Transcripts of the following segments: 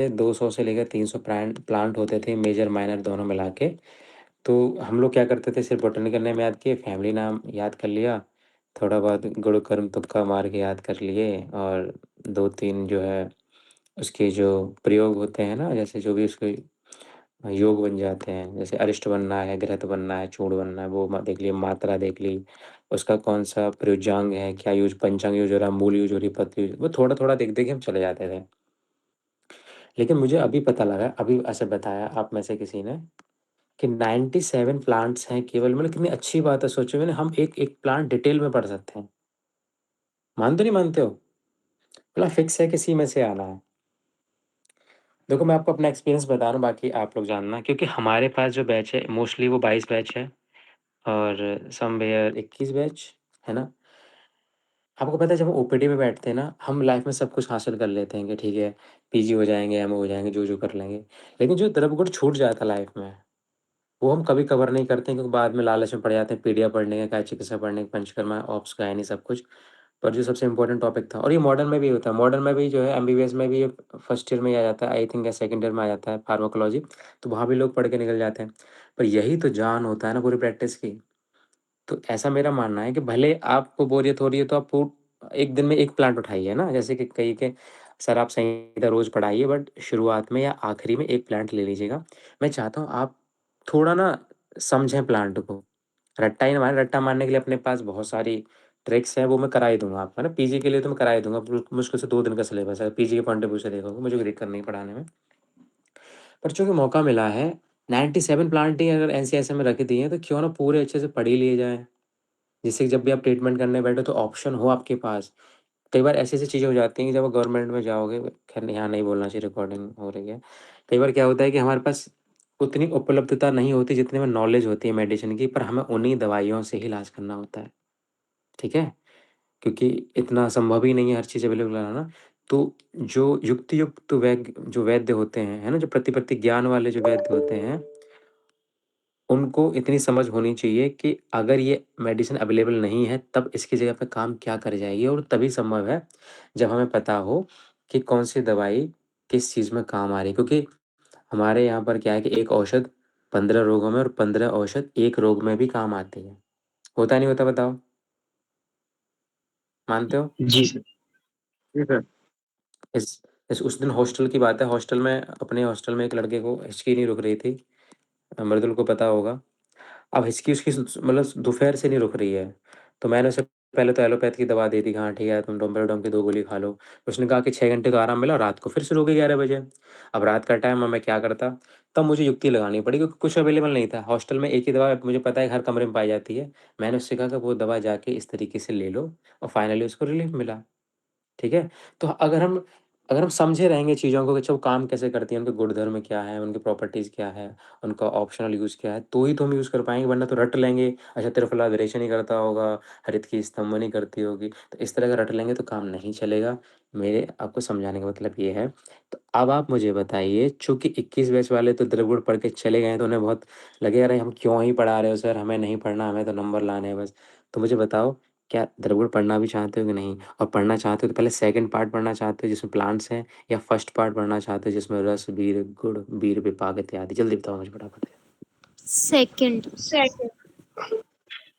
200 से लेकर 300 plant plant होते थे, मेजर माइनर दोनों मिला के। तो हम लोग क्या करते थे, सिर्फ बॉटनिकल नेम याद किए, फैमिली नाम याद कर लिया, थोड़ा बहुत गुड़ कर्म तुक्का मार के याद कर लिए, और दो तीन जो है उसके जो प्रयोग होते हैं ना, जैसे जो भी उसके योग बन जाते हैं, जैसे अरिष्ट बनना है, घृत बनना है, चूर्ण बनना है, वो देख लिए, मात्रा देख ली, उसका कौन सा प्रयोज्यांग है, क्या यूज, पंचांग यूज हो रहा है, मूल यूज हो रही है, पत्र यूज, वो थोड़ा थोड़ा देख देख के हम चले जाते थे। लेकिन मुझे अभी पता लगा, अभी ऐसे बताया आप में से किसी ने, कि 97 प्लांट्स हैं केवल। मतलब कितनी अच्छी बात है, सोचो मैंने, हम एक एक प्लांट डिटेल में पढ़ सकते हैं। मानते नहीं मानते हो? मतलब फिक्स है किसी में से आना है। देखो मैं आपको अपना एक्सपीरियंस बता रहा हूँ, बाकी आप लोग जानना, क्योंकि हमारे पास जो बैच है मोस्टली वो 22 बैच है, और समवेयर 21 बैच है ना। आपको पता है जब हम ओपीडी में बैठते हैं ना, हम लाइफ में सब कुछ हासिल कर लेते हैं कि ठीक है, पीजी हो जाएंगे, एमओ हो जाएंगे, जो जो कर लेंगे। लेकिन जो द्रवगुण छूट जाता है लाइफ में, वो हम कभी कवर नहीं करते हैं, क्योंकि बाद में लालच में पड़ जाते हैं, पीडिया पढ़ने का, काय चिकित्सा पढ़ने का, पंचकर्मा ऑप्स का है नहीं सब कुछ। पर जो सबसे इंपॉर्टेंट टॉपिक था, और ये मॉडर्न में भी होता है, मॉडर्न में भी जो है एमबीबीएस में भी ये फर्स्ट ईयर में ही आ जाता है आई थिंक, या सेकंड ईयर में आ जाता है फार्माकोलॉजी। तो वहाँ भी लोग पढ़ के निकल जाते हैं। पर यही तो जान होता है ना पूरी प्रैक्टिस की। तो ऐसा मेरा मानना है कि भले आपको बोरियत हो रही है तो आप एक दिन में एक प्लांट उठाइए ना, जैसे कि कई के सर आप संहिता रोज पढ़ाइए, बट शुरुआत में या आखिरी में एक प्लांट ले लीजिएगा। मैं चाहता हूँ आप थोड़ा ना समझें प्लांट को, रट्टा ही ना मारे। रट्टा मारने के लिए अपने पास बहुत सारी ट्रिक्स हैं, वो मैं करा ही दूंगा आपको, है ना। पीजी के लिए तो मैं करा ही दूंगा, मुश्किल से 2 दिन का सिलेबस है, पीजी के पॉइंट ऑफ व्यू से देखोगे मुझे कोई दिक्कत नहीं पढ़ाने में। पर चूंकि मौका मिला है, 97 प्लांट ही अगर एनसीएसएम में रख दिए हैं, तो क्यों ना पूरे अच्छे से पढ़ ही लिए जाए, जिससे कि जब भी आप ट्रीटमेंट करने बैठो तो ऑप्शन हो आपके पास। कई बार ऐसी-ऐसी चीज़ें हो जाती हैं कि जब आप गवर्नमेंट में जाओगे, खैर यहाँ नहीं बोलना चाहिए, रिकॉर्डिंग हो रही है। कई बार क्या होता है कि हमारे पास उतनी उपलब्धता नहीं होती जितने में नॉलेज होती है मेडिसिन की, पर हमें उन्हीं दवाइयों से ही इलाज करना होता है, ठीक है? क्योंकि इतना संभव ही नहीं है हर चीज़ अवेलेबल कराना। तो जो युक्त-युक्त जो वैद्य होते हैं, है ना? जो प्रतिपत्ति ज्ञान वाले जो वैद्य होते हैं, उनको इतनी समझ होनी चाहिए कि अगर ये मेडिसिन अवेलेबल नहीं है, तब इसकी जगह पे काम क्या कर जाएगी, और तभी संभव है जब हमें पता हो कि कौन-सी दवाई किस चीज़ में काम आ रही है। क्योंकि हमारे यहाँ पर क्या है कि एक औषध 15 रोगों में और 15 औषध एक रोग में भी काम आती है। होता नहीं होता बताओ? मानते हो? जी सर। जी सर। इस उस दिन हॉस्टल की बात है, हॉस्टल में, अपने हॉस्टल में एक लड़के को हिचकी नहीं रुक रही थी, मृदुल को पता होगा। अब हिचकी उसकी मतलब दोपहर से नहीं रुक रही है, तो मैंने उसे पहले तो एलोपैथ की दवा दे दी, हाँ ठीक है तुम डोम्पेराडोल की 2 गोली खा लो। उसने कहा कि 6 घंटे तो आराम मिला, रात को फिर शुरू हो गई 11 बजे। अब रात का टाइम, अब मैं क्या करता? तब मुझे युक्ति लगानी पड़ी, क्योंकि कुछ अवेलेबल नहीं था हॉस्टल में, एक ही दवा मुझे पता है हर कमरे में पाई जाती है। मैंने उससे कहा कि वो दवा जाके इस तरीके से ले लो, और फाइनली उसको रिलीफ मिला। ठीक है? तो अगर हम समझे रहेंगे चीज़ों को कि अच्छा वो काम कैसे करती हैं, उनके गुणधर्म क्या हैं, उनकी प्रॉपर्टीज़ क्या है, उनका ऑप्शनल यूज़ क्या है, तो ही तो हम यूज़ कर पाएँगे, वरना तो रट लेंगे, अच्छा त्रिफला विरेचन ही करता होगा, हरित की स्तंभनी करती होगी, तो इस तरह का रट लेंगे तो काम नहीं चलेगा। मेरे आपको समझाने का मतलब ये है। तो अब आप मुझे बताइए, चूँकि 21 बैच वाले तो द्रवगुण पढ़ के चले गए हैं, तो उन्हें बहुत लगेगा अरे हम क्यों ही पढ़ा रहे हो सर, हमें नहीं पढ़ना, हमें तो नंबर लाने हैं बस। तो मुझे बताओ, क्या द्रविड़ पढ़ना भी चाहते हो कि नहीं? और पढ़ना चाहते हो तो पहले सेकंड पार्ट पढ़ना चाहते हो जिसमें प्लांट्स हैं, या फर्स्ट पार्ट पढ़ना चाहते हो जिसमें रस, बीर, गुड़, बीर, विपाक इत्यादि? जल्दी बताओ मुझे फटाफट से। सेकंड।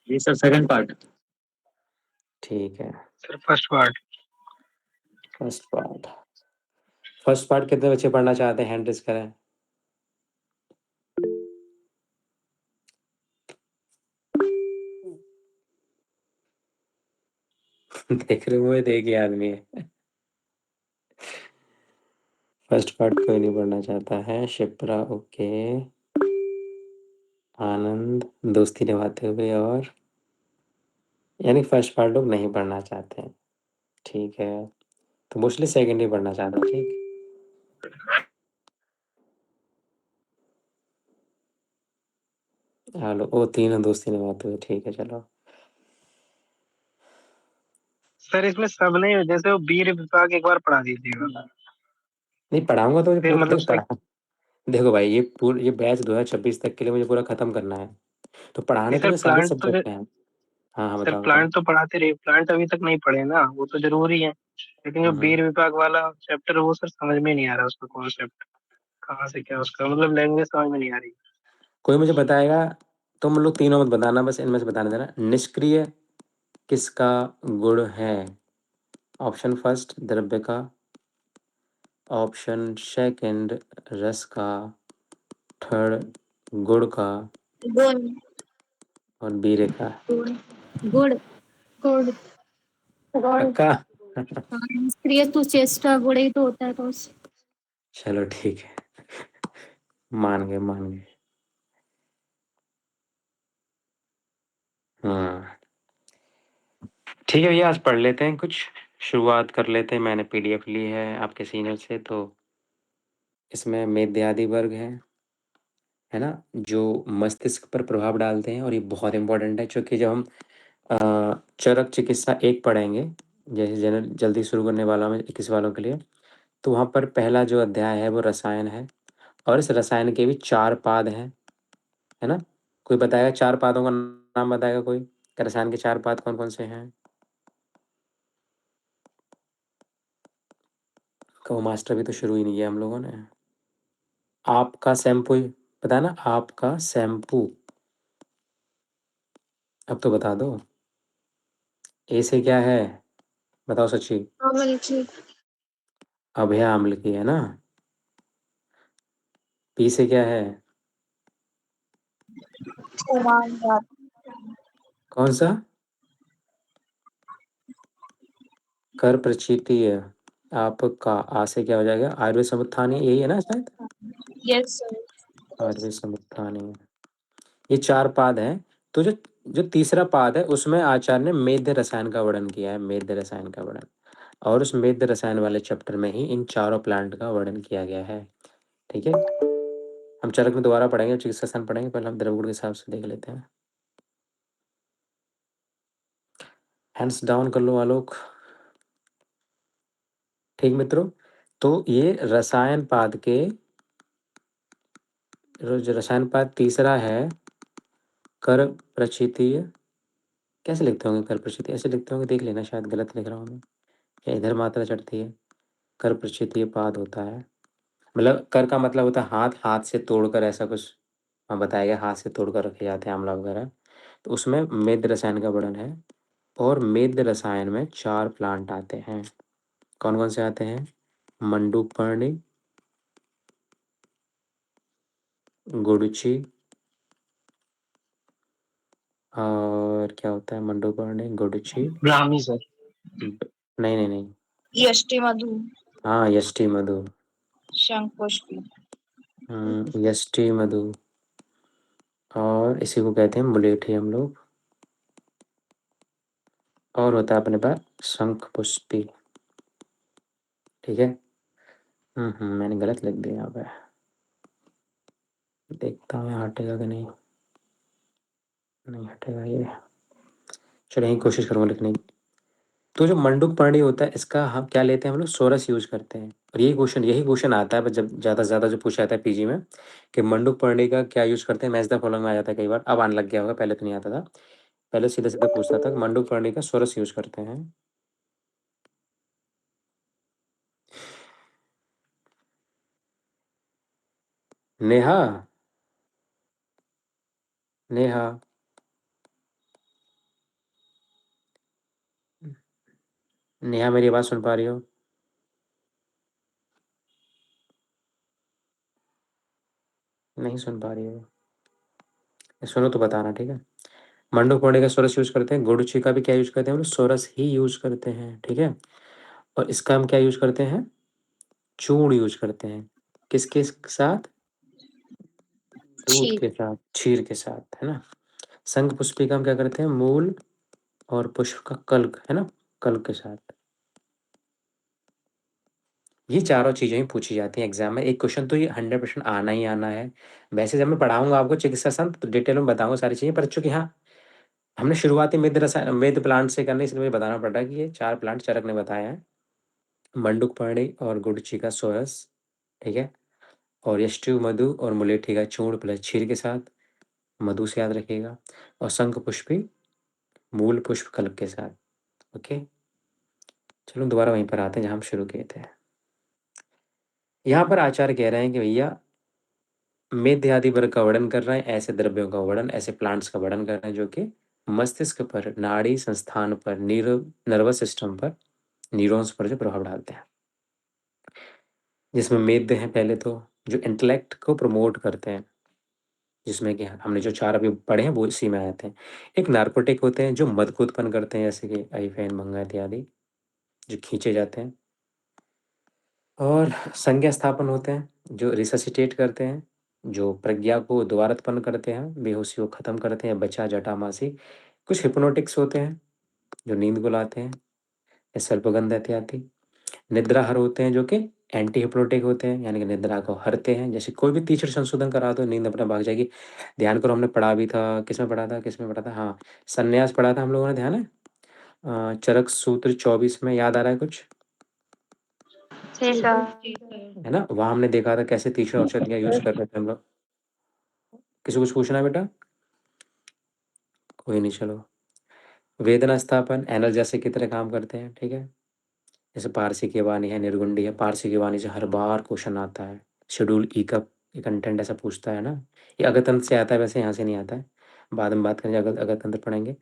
जी सर, सेकंड पार्ट। ठीक है, sir first part. First part. First part कितने बच्चे पढ़ना चाहते हैं, हैंड रेज़ करें। देख रहे हो, एक ही आदमी है। फर्स्ट पार्ट कोई नहीं पढ़ना चाहता है, शिप्रा ओके, आनंद दोस्ती निभाते हुए, और यानी फर्स्ट पार्ट लोग नहीं पढ़ना चाहते हैं। ठीक है, तो मोस्टली सेकंड ही पढ़ना चाहते हैं, ठीक। हेलो, ओ तीनों दोस्ती निभाते हुए, ठीक है चलो। सर इसमें सब नहीं, जैसे वो वीर विभाग एक बार पढ़ा दीजिएगा, नहीं पढ़ाऊंगा तो मुझे फिर मतलब देखो पढ़ा, देखो भाई ये बैच 2026 तक के लिए मुझे पूरा खत्म करना है, तो पढ़ाने तो सर मुझे सारे प्लांट तो सब्जेक्ट हैं। हाँ हाँ, सर बताओ बताओ। प्लांट तो पढ़ाते रहे, प्लांट अभी तक नहीं पढ़े ना, वो तो जरूरी है। लेकिन जो हम्म। बीर विभाग वाला चैप्टर है वो सर समझ में नहीं आ रहा, उसका कॉन्सेप्ट कहाँ से क्या, उसका मतलब लैंग्वेज समझ में नहीं आ रही। कोई मुझे बताएगा? तुम लोग तीनों मत बताना, बस इनमें से बताने देना। निष्क्रिय किसका गुण है? ऑप्शन फर्स्ट द्रव्य का, ऑप्शन सेकंड रस का, थर्ड गुड़ का, गुण। और बीरे का। गुण। गुड़। गुड़। गुण। पक्का? हाँ, निष्क्रिय तो चेष्टा गुण ही तो होता है तो चलो ठीक है, मान गए मान गए। हाँ ठीक है भैया, आज पढ़ लेते हैं कुछ, शुरुआत कर लेते हैं। मैंने पीडीएफ ली है आपके सीनियर से, तो इसमें मेद्यादि वर्ग है ना, जो मस्तिष्क पर प्रभाव डालते हैं, और ये बहुत इंपॉर्टेंट है, क्योंकि जब हम चरक चिकित्सा एक पढ़ेंगे, जैसे जनरल जल्दी शुरू करने वाला में 21 वालों के लिए, तो वहाँ पर पहला जो अध्याय है वो रसायन है, और इस रसायन के भी 4 पाद हैं, है ना। कोई बताएगा 4 पादों का नाम बताएगा कोई, कि रसायन के 4 पाद कौन कौन से हैं? को मास्टर भी तो शुरू ही नहीं किया हम लोगों ने। आपका शैम्पू, पता है ना, आपका शैम्पू, अब तो बता दो। ए से क्या है, बताओ सच्ची। अमल की। अभय आम्ल की, है ना। पी से क्या है? उमान याद। कौन सा? कर प्रचीतीय। आपका आ से क्या हो जाएगा? आयुर्वेद समुत्थानी, यही है ना शायद। Yes sir. आयुर्वेद समुत्थानी, ये 4 पाद हैं। तो जो जो तीसरा पाद है उसमें आचार्य ने मेद्य रसायन का वर्णन किया है, मेद्य रसायन का वर्णन, और उस मेद्य रसायन वाले चैप्टर में ही इन चारों प्लांट का वर्णन किया गया है। ठीक है, हम चरक में दोबारा पढ़ेंगे, चिकित्सा स्थान पढ़ेंगे, पहले हम द्रवगुण के हिसाब से देख लेते हैं। हैंड्स डाउन कर लो आलोक। ठीक मित्रों, तो ये रसायन पाद के, जो रसायन पाद तीसरा है, कर प्रचितीय, कैसे लिखते होंगे कर प्रचितीय? ऐसे लिखते होंगे, देख लेना, शायद गलत लिख रहा हूँ मैं, या इधर मात्रा चढ़ती है। कर प्रचितीय पाद होता है, मतलब कर का मतलब होता है हाथ, हाथ से तोड़कर ऐसा कुछ, हाँ बताया गया, हाथ से तोड़कर रखे जाते हैं आंवला वगैरह। तो उसमें मेद रसायन का वर्णन है, और मेद रसायन में 4 प्लांट आते हैं। कौन कौन से आते हैं? मंडूकपर्णी, गुडुचि, और क्या होता है मंडूकपर्णी, गुडुचि, ब्राह्मी सर। नहीं नहीं नहीं, यष्टि मधु। हाँ यष्टि मधु। शंख पुष्पी। यष्टि मधु, और इसी को कहते हैं मुलेठी हम लोग, और होता है अपने पास शंख पुष्पी। ठीक है। मैंने गलत लिख दिया यहाँ पे, देखता हूँ यहाँ हटेगा कि नहीं। नहीं हटेगा ये, चलो यही कोशिश करूँगा लिखने की। तो जो मंडूक पानी होता है, इसका हम क्या लेते हैं, हम लोग सोरस यूज करते हैं, और यही क्वेश्चन आता है, जब ज़्यादा से ज़्यादा जो पूछा जाता है पीजी में, कि मंडूक पानी का क्या यूज करते हैं, मैच द फॉलोइंग में आ जाता है कई बार, अब आने लग गया होगा, पहले तो नहीं आता था। पहले सीधे सीधे पूछता था कि मंडूक पानी का सोरस यूज करते हैं। नेहा, नेहा, नेहा मेरी आवाज़ सुन पा रही हो? नहीं सुन पा रही हो? सुनो तो बताना, ठीक है। मंडूक पानी का सोरस यूज करते हैं, गुड़ुचि का भी क्या यूज करते हैं, हम लोग सोरस ही यूज करते हैं, ठीक है। और इसका हम क्या यूज करते हैं, चूर्ण यूज करते हैं। किसके साथ? दूध क्षीर। के साथ, क्षीर के साथ, है ना। शंख पुष्पी का हम क्या करते हैं, मूल और पुष्प का कल्क, है ना, कल्क के साथ। ये चारों चीजें ही पूछी जाती हैं एग्जाम में, एक क्वेश्चन तो ये 100% आना ही आना है। वैसे जब मैं पढ़ाऊंगा आपको चिकित्सा शास्त्र तो डिटेल में बताऊंगा सारी चीजें, पर चूंकि हाँ हमने शुरुआती मेद रसायन मेद प्लांट से करनी, इसलिए मुझे बताना पड़ रहा है कि ये 4 प्लांट चरक ने बताया है। मंडुकपर्णी और गुड़ची का सोरस, ठीक है, और यष्टु मधु और मुलेठी का चूर्ण प्लस क्षीर के साथ, मधु से याद रखिएगा, और शंख पुष्पी मूल पुष्प कल्प के साथ। ओके, चलो दोबारा वहीं पर आते हैं जहाँ हम शुरू किए थे। यहाँ पर आचार्य कह रहे हैं कि भैया मेध आदि वर्ग का वर्णन कर रहे हैं, ऐसे द्रव्यों का वर्णन, ऐसे प्लांट्स का वर्णन कर रहे हैं जो कि मस्तिष्क पर, नाड़ी संस्थान पर, नर्वस सिस्टम पर, न्यूरॉन्स पर जो प्रभाव डालते हैं। जिसमें मेद हैं पहले तो, जो इंटेलेक्ट को प्रमोट करते हैं, जिसमें कि हमने जो 4 अभी पढ़े हैं वो इसी में आते हैं। एक नार्कोटिक होते हैं जो मद को उत्पन्न करते हैं, जैसे कि आइफेन, भंगा इत्यादि, जो खींचे जाते हैं। और संज्ञा स्थापन होते हैं जो रिससिटेट करते हैं, जो प्रज्ञा को दोबारा उत्पन्न करते हैं, बेहोशी को खत्म करते हैं, बचा जटामासी। कुछ हिप्नोटिक्स होते हैं जो नींद को लाते हैं, या सर्पगंध इत्यादि। निद्राहर होते हैं जो कि एंटी हिप्नोटिक होते हैं, यानी कि निद्रा को हरते हैं। जैसे कोई भी तीसरे संशोधन करा दो नींद अपना भाग जाएगी। ध्यान करो, हमने पढ़ा भी था, किसमें पढ़ा था, किसमें पढ़ा था, हाँ संन्यास पढ़ा था हम लोगों ने, ध्यान है? चरक सूत्र 24 में, याद आ रहा है कुछ? जी सर। है ना, वहाँ हमने देखा था कैसे तीसरे औषधियाँ यूज कर रहे थे हम लोग। किसी को कुछ पूछना है बेटा? कोई नहीं, चलो। वेदना स्थापन एनाल्जेसिक की तरह काम करते हैं, ठीक है। जैसे पारसी की वाणी है, निर्गुंडी है, पारसी की वाणी से हर बार क्वेश्चन आता है। शेड्यूल ई का ये कंटेंट ऐसा पूछता है ना, ये अगतंत्र से आता है, वैसे यहाँ से नहीं आता है। बाद में बात करेंगे, अगतंत्र पढ़ेंगे।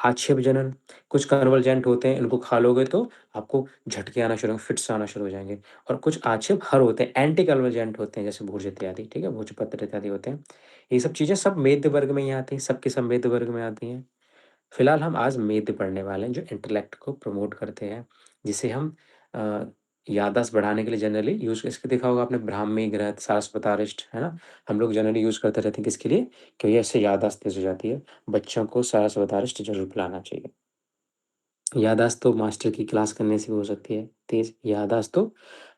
आक्षेप जनन, कुछ कन्वर्जेंट होते हैं, इनको खा लोगे तो आपको झटके आना शुरू, फिट्स आना शुरू हो जाएंगे। और कुछ आक्षेप हर होते हैं, एंटी कन्वर्जेंट होते हैं, जैसे भोज इत्यादि, ठीक है, भोजपत्र इत्यादि होते हैं। ये सब चीज़ें सब मेद वर्ग में ही आती हैं, सबके सब मेद वर्ग में आती हैं। फिलहाल हम आज मेद पढ़ने वाले हैं जो इंटेलेक्ट को प्रमोट करते हैं, जिसे हम अ, याददाश्त बढ़ाने के लिए जनरली यूज़, इसके देखा होगा आपने, ब्राह्मी, घृत, सारस्वतारिष्ट, है ना? हम लोग जनरली यूज़ करते रहते हैं, किसके लिए? क्योंकि इससे याददाश्त तेज़ हो जाती है। बच्चों को सारस्वतारिष्ट जरूर पिलाना चाहिए। याददाश्त तो मास्टर की क्लास करने से भी हो सकती है तेज़, याददाश्त तो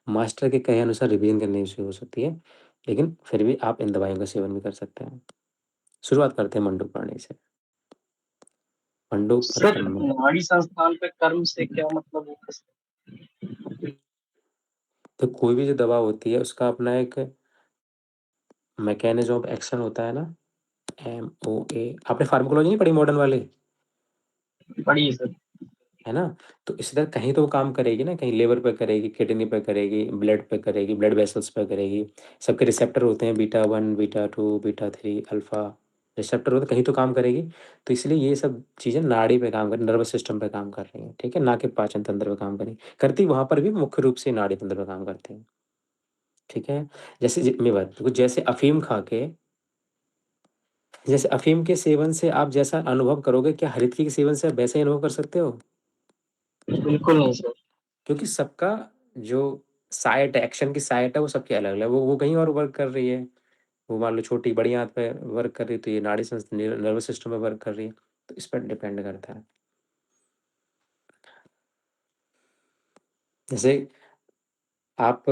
मास्टर के कहे अनुसार रिवीजन करने से हो सकती है, लेकिन फिर भी आप इन दवाइयों का सेवन भी कर सकते हैं। शुरुआत करते हैं मंडूक प्राणी से। मंडूक सर प्रकरण में नाड़ी संस्थान पे कर्म से क्या मतलब है? तो कोई भी जो दवा होती है उसका अपना एक मैकेनिज्म ऑफ एक्शन होता है ना, MOA। आपने फार्माकोलॉजी नहीं पढ़ी मॉडर्न वाली, पढ़िए सर। है ना? तो इसी तरह कहीं तो वो काम करेगी ना, कहीं लिवर पे करेगी, किडनी पे करेगी, ब्लड पे करेगी, ब्लड वेसल्स पे करेगी। सबके रिसेप्टर होते हैं, beta 1, beta 2, beta 3, alpha receptor होते हैं, कहीं तो काम करेगी। तो इसलिए ये सब चीज़ें नाड़ी पे काम कर, नर्वस सिस्टम पे काम कर रही हैं, ठीक है, ना कि पाचन तंत्र पे काम करें करती, वहाँ पर भी मुख्य रूप से नाड़ी तंत्र पे काम करती हैं, ठीक है। जैसे मैं बात देखो, जैसे अफ़ीम के सेवन से आप जैसा अनुभव करोगे, क्या हरितकी के सेवन से आप वैसा ही अनुभव कर सकते हो? बिल्कुल नहीं सर। क्योंकि सबका जो साइट है, एक्शन की साइट है, वो सबकी अलग-अलग है। वो कहीं और वर्क कर रही है। वो मान लो छोटी बड़ी आँत पे वर्क कर रही है, तो ये नाड़ी नर्वस सिस्टम पे वर्क कर रही है। तो इस पर डिपेंड करता है। जैसे आप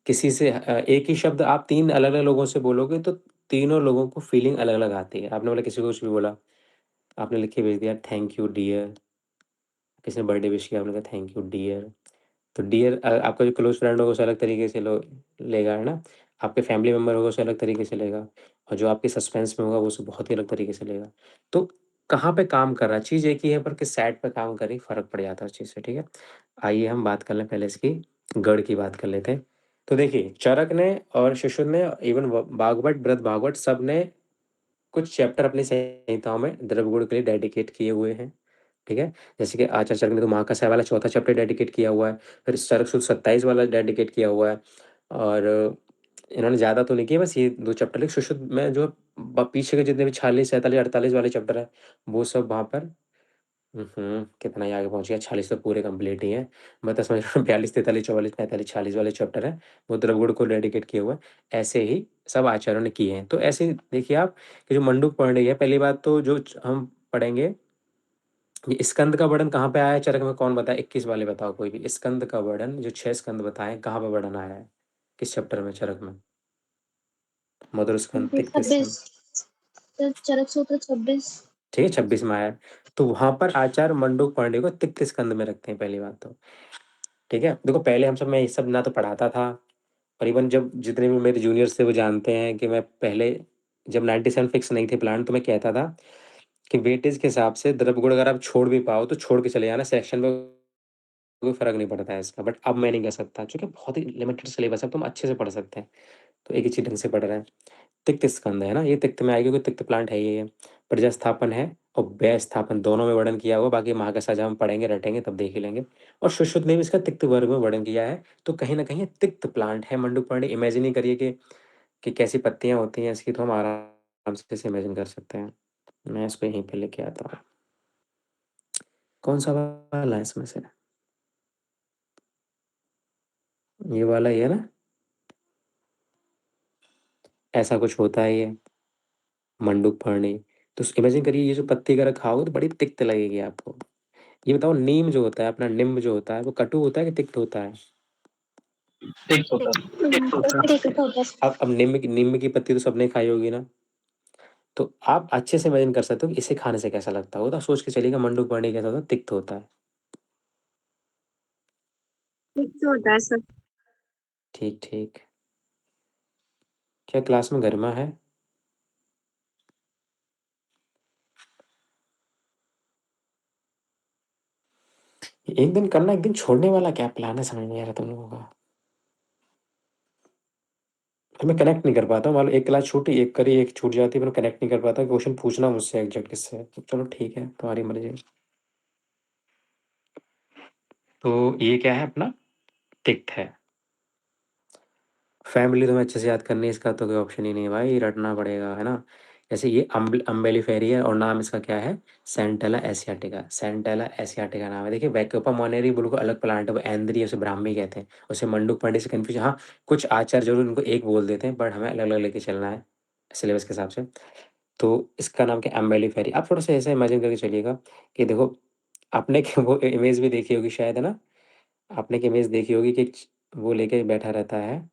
किसी से एक ही शब्द आप 3 अलग-अलग लोगों से बोलोगे, तो तीनों लोगों को फीलिंग अलग-अलग आती है। आपने बोला, किसी को कुछ भी बोला, आपने लिख के भेज दिया थैंक यू डियर, किसी ने बर्थडे विश किया, आपने कहा थैंक यू डियर। तो डियर आपका जो क्लोज़ फ्रेंड होगा उसे अलग तरीके से लेगा, है ना? आपके फैमिली मेंबर होगा उसे अलग तरीके से लेगा, और जो आपके सस्पेंस में होगा वो उसे बहुत ही अलग तरीके से लेगा। तो कहाँ पे काम कर रहा है, चीज़ एक ही है, पर किस साइड पे काम कर रही है, फ़र्क पड़ जाता है उस चीज़ से, ठीक है? आइए हम बात कर लें पहले इसकी गढ़ की बात कर लेते हैं। तो देखिए, चरक ने और शिशुन ने, इवन भागवत, बृहद भागवत, सब ने कुछ चैप्टर अपनी संहिताओं में द्रव्यगुण के लिए डेडिकेट किए हुए हैं, ठीक है? जैसे कि आचार्य चरक ने तो महाकाव्य वाला चौथा चैप्टर डेडिकेट किया हुआ है, फिर चरक सूत्र 27 वाला डेडिकेट किया हुआ है, और इन्होंने ज़्यादा तो नहीं किया, बस ये 2 चैप्टर लिखे। सुश्रुत में जो पीछे के जितने भी 46, 47, 48 वाले चैप्टर है, वो सब वहाँ पर कितना ही आगे पहुँच गया, 46 तो पूरे कंप्लीट ही है। मैं तो समझ रहा हूँ 42, 43, 44, 45, 46 वाले चैप्टर हैं, वो द्रविड़ को डेडिकेट किए हुए हैं। ऐसे ही सब आचार्यों ने किए हैं। तो ऐसे ही देखिए आप कि जो मंडूक पढ़ रही है, पहली बात तो जो हम पढ़ेंगे, ये स्कंद का वर्णन कहाँ पे आया है चरक में, कौन बताए? 21 वाले बताओ कोई भी। स्कंद का वर्णन, जो 6 स्कंद बताए, कहाँ पे वर्णन आया है, किस चैप्टर में चरक में? मधुर स्कंद, तिक्त स्कंद, 26 चरक सूत्र 26। ठीक है, 26 में आया है। तो वहां पर आचार्य मंडूक पांडे को तिक्त स्कंद में रखते हैं, पहली बात तो, ठीक है। देखो पहले हम सब, मैं ये सब ना तो पढ़ाता था, और इवन जब जितने भी मेरे जूनियर्स थे वो जानते हैं कि मैं पहले, जब 97 फिक्स नहीं थे प्लान, तो मैं कहता था कि वेटेज के हिसाब से द्रव्यगुण अगर आप छोड़ भी पाओ तो छोड़ के चले जाना, सेक्शन में कोई फ़र्क नहीं पड़ता है इसका। बट अब मैं नहीं कर सकता क्योंकि बहुत ही लिमिटेड सिलेबस है, अब तुम अच्छे से पढ़ सकते हैं। तो एक ही चीज़ ढंग से पढ़ रहे हैं। तिक्त स्कंद है ना, ये तिक्त में आएगी क्योंकि तिक्त प्लांट है ये। प्रजास्थापन है और व्यय स्थापन दोनों में वर्णन किया हुआ, बाकी महाकशा जब हम पढ़ेंगे रटेंगे तब देख ही लेंगे। और सुश्रुत ने भी इसका तिक्त वर्ग में वर्णन किया है, तो कहीं न कहीं ये तिक्त प्लांट है मंडूकपर्णी। इमेजिन ही करिए कि कैसी पत्तियाँ होती हैं इसकी, तो हम आराम से इसे इमेजिन कर सकते हैं। मैं इसको यहीं पे लेके आता हूँ। कौन-सा वाला है इसमें से? ये वाला ही है ना? ऐसा कुछ होता है ये, मंडूकपर्णी। तो इमेजिन करिए ये जो पत्ती अगर खाओगे तो बड़ी तिक्त लगेगी आपको। ये बताओ नीम जो होता है, अपना निम्ब जो होता है, वो कटु होता है कि तिक्त होता है? ठीक होता है। ठीक होता है। अब नीम की पत्ती तो सबने खाई होगी ना? तो आप अच्छे से इमेजिन कर सकते हो कि इसे खाने से कैसा लगता होगा, तो आप सोच के चलिएगा मंडूकपर्णी कैसा होता है? तिक्त होता है। ठीक होता है सर। ठीक, ठीक। क्या क्लास में गरिमा है? एक दिन करना, एक दिन छोड़ने वाला क्या प्लान है, समझ नहीं आ रहा तुम लोगों का। मैं कनेक्ट नहीं कर पाता हूँ, मान लो एक क्लास छूटी, एक करी, एक छूट जाती है, पर कनेक्ट नहीं कर पाता, क्वेश्चन पूछना मुझसे एग्जैक्ट किससे है। तो चलो ठीक है, तुम्हारी मर्जी। तो ये क्या है अपना? तिक्त है। फैमिली तुम्हें अच्छे से याद करनी है, इसका तो कोई ऑप्शन ही नहीं है भाई, रटना पड़ेगा, है ना? जैसे ये अम्बेलिफेरी है और नाम इसका क्या है? Centella asiatica. सेंटेला एशियाटिका नाम है। देखिए वैक्यूपा मोनेरी बिल्कुल अलग प्लांट है, वो एंद्री, उसे ब्राह्मी कहते हैं, उसे मंडूकपर्णी से कन्फ्यूज। हाँ, कुछ आचार्य जरूर इनको एक बोल देते हैं, बट हमें अलग अलग लेके चलना है सिलेबस के हिसाब से। तो इसका नाम क्या? अम्बेलिफेरी। आप थोड़ा सा ऐसा इमेजिन करके चलिएगा कि देखो, आपने वो इमेज भी देखी होगी शायद, है ना? आपने एक इमेज देखी होगी कि वो लेके बैठा रहता है,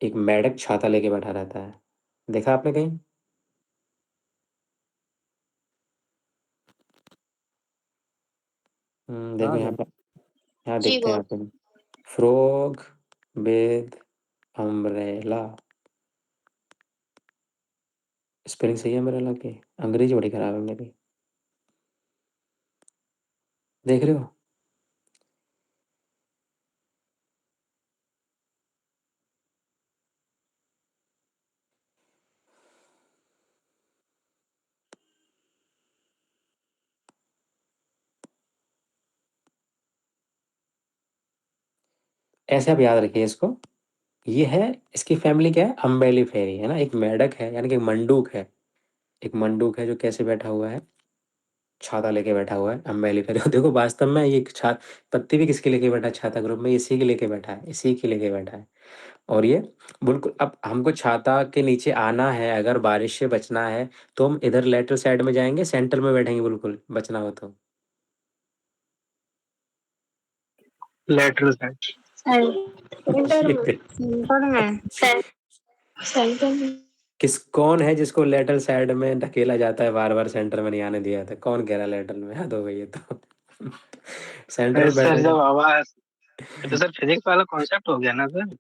एक मेंढक छाता लेके बैठा रहता है। देखा आपने कहीं? देखो हाँ यहाँ सर। पे, यहाँ जी देखते हैं वो आप। Frog with umbrella. स्पेलिंग सही है अम्ब्रेला की? अंग्रेजी बड़ी खराब है मेरी, देख रहे हो? ऐसे आप याद रखिए इसको। ये है, इसकी फैमिली क्या है? अम्बेलिफेरी, है ना? एक मेंढक है, यानी कि एक मंडूक है। एक मंडूक है जो कैसे बैठा हुआ है? छाता लेके बैठा हुआ है, अम्बेलिफेरी। देखो वास्तव में ये पत्ती भी किसके लेके बैठा है छाता ग्रुप में? इसी के लेके बैठा है, इसी के लेके बैठा है। और ये बिल्कुल, अब हमको छाता के नीचे आना है, अगर बारिश से बचना है तो हम इधर लेटरल साइड में जाएंगे, सेंटर में बैठेंगे बिल्कुल, बचना हो तो। Lateral side. सेंटर में। ये सेंटर में। सेंटर में। कौन है जिसको लेटरल साइड में धकेला जाता है, बार बार सेंटर में नहीं आने दिया था? कौन कह रहा लेटरल में? हद हो गई है तो। सेंटर अरे में सर बैठेगा। जब आवाज, ये तो सर फिजिक्स वाला कॉन्सेप्ट हो गया ना सर।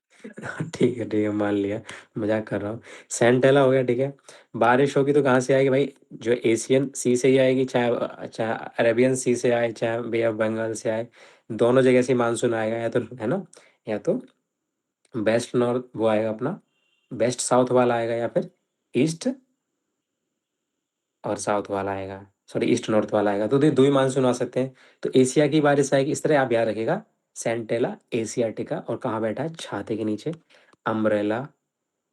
ठीक है, मान लिया, मजाक कर रहा हूँ। सेंटेला हो गया, ठीक है। बारिश होगी तो कहाँ से आएगी भाई? जो एशियन सी से ही आएगी, चाहे चाहे अरेबियन सी से आए, चाहे बे ऑफ बंगाल से आए, दोनों जगह से मानसून आएगा, या तो, है ना? या तो वेस्ट नॉर्थ वो आएगा अपना, वेस्ट साउथ वाला आएगा, या फिर ईस्ट और साउथ वाला आएगा, सॉरी ईस्ट नॉर्थ वाला आएगा। तो दो ही मानसून आ सकते हैं। तो एशिया की बारिश आएगी, इस तरह आप याद रखिएगा। सेंटेला एशियाटिका, और कहाँ बैठा है? छाते के नीचे। अम्ब्रेला,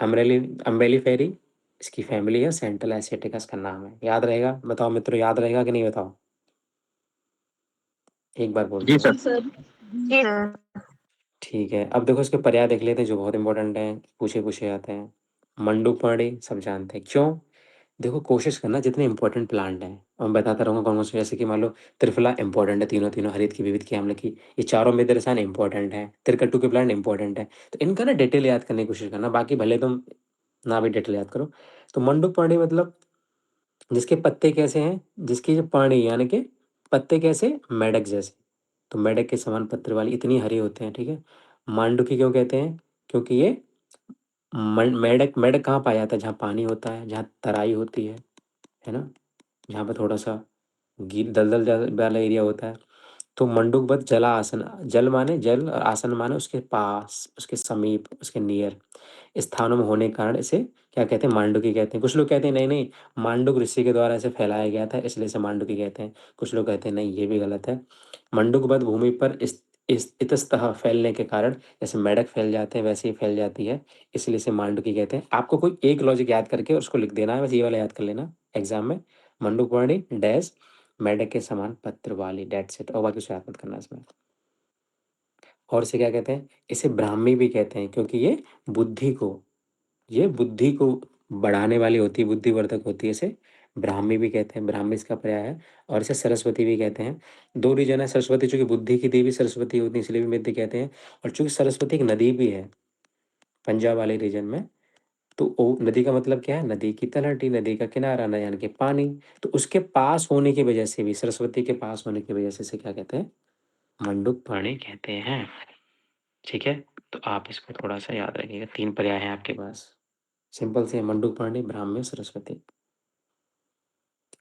अम्ब्रेली, अम्ब्रेली फेरी इसकी फैमिली है, सेंट्रल एशियाटिका इसका नाम है। याद रहेगा? बताओ मित्रों, याद रहेगा कि नहीं? बताओ, एक बार बोल जी दो। सर। सर। जी सर। ठीक है, अब देखो इसके पर्याय देख लेते हैं जो बहुत इंपॉर्टेंट हैं, पूछे पूछे जाते हैं। मंडूकपर्णी सब जानते हैं क्यों। देखो कोशिश करना जितने इंपॉर्टेंट प्लांट हैं, और मैं बताता रहूँगा कौन कौन से, जैसे कि मान लो त्रिफला इंपॉर्टेंट है, तीनों तीनों हरित की, विविध की, आम्ल की, ये चारों मित्र रसायन इंपॉर्टेंट है, त्रिकट्टु के प्लांट इंपॉर्टेंट है। तो इनका ना डिटेल याद करने की कोशिश करना, बाकी भले तुम ना भी डिटेल याद करो। तो मंडूकपर्णी मतलब जिसके पत्ते कैसे हैं, जिसकी जो पानी यानी कि पत्ते कैसे? मेढक जैसे। तो मेढक के समान पत्र वाली, इतनी हरी होते हैं, ठीक है। मांडुकी क्यों कहते हैं? क्योंकि ये मेढक मेढक कहाँ पाया जाता है? जहाँ पानी होता है, जहाँ तराई होती है है ना? जहाँ पे थोड़ा-सा दलदल वाला एरिया होता है। तो मंडूकवत जला आसन, जल माने जल और आसन माने उसके पास, उसके समीप, उसके नियर स्थानों में होने के कारण इसे क्या कहते हैं? मांडुकी कहते हैं। कुछ लोग कहते हैं नहीं-नहीं, मांडुक ऋषि के द्वारा इसे फैलाया गया था इसलिए इसे मांडुकी कहते हैं। कुछ लोग कहते हैं नहीं, ये भी गलत है। मंडूकवत भूमि पर इतस्ततः फैलने के कारण, जैसे मेढक फैल जाते हैं वैसे ही फैल जाती है, इसलिए इसे मांडुकी कहते हैं। आपको कोई एक लॉजिक याद करके उसको लिख देना है, बस ये वाला याद कर लेना एग्ज़ाम में। मंडूकवर्णी डैश मेढक के समान पत्र वाली, दैट्स इट, और बाकी कुछ याद मत करना इसमें। और इसे क्या कहते हैं? इसे ब्राह्मी भी कहते हैं क्योंकि ये बुद्धि को बढ़ाने वाली होती है, बुद्धिवर्धक होती है, इसे ब्राह्मी भी कहते हैं, ब्राह्मी इसका पर्याय है। और इसे सरस्वती भी कहते हैं। 2 रीज़न है, सरस्वती चूँकि बुद्धि की देवी सरस्वती होती है इसलिए भी मिद्ध कहते हैं, और चूँकि सरस्वती एक नदी भी है पंजाब वाले रीजन में, तो ओ नदी का मतलब क्या है? नदी की तलहटी, नदी का किनारा न यानी कि पानी। तो उसके पास होने की वजह से भी, सरस्वती के पास होने की वजह से इसे क्या कहते हैं? मंडूक प्राणी कहते हैं। ठीक है? तो आप इसको थोड़ा-सा याद रखिएगा, 3 पर्याय हैं आपके पास। सिंपल से मंडूक प्राणी, ब्राह्मी, सरस्वती।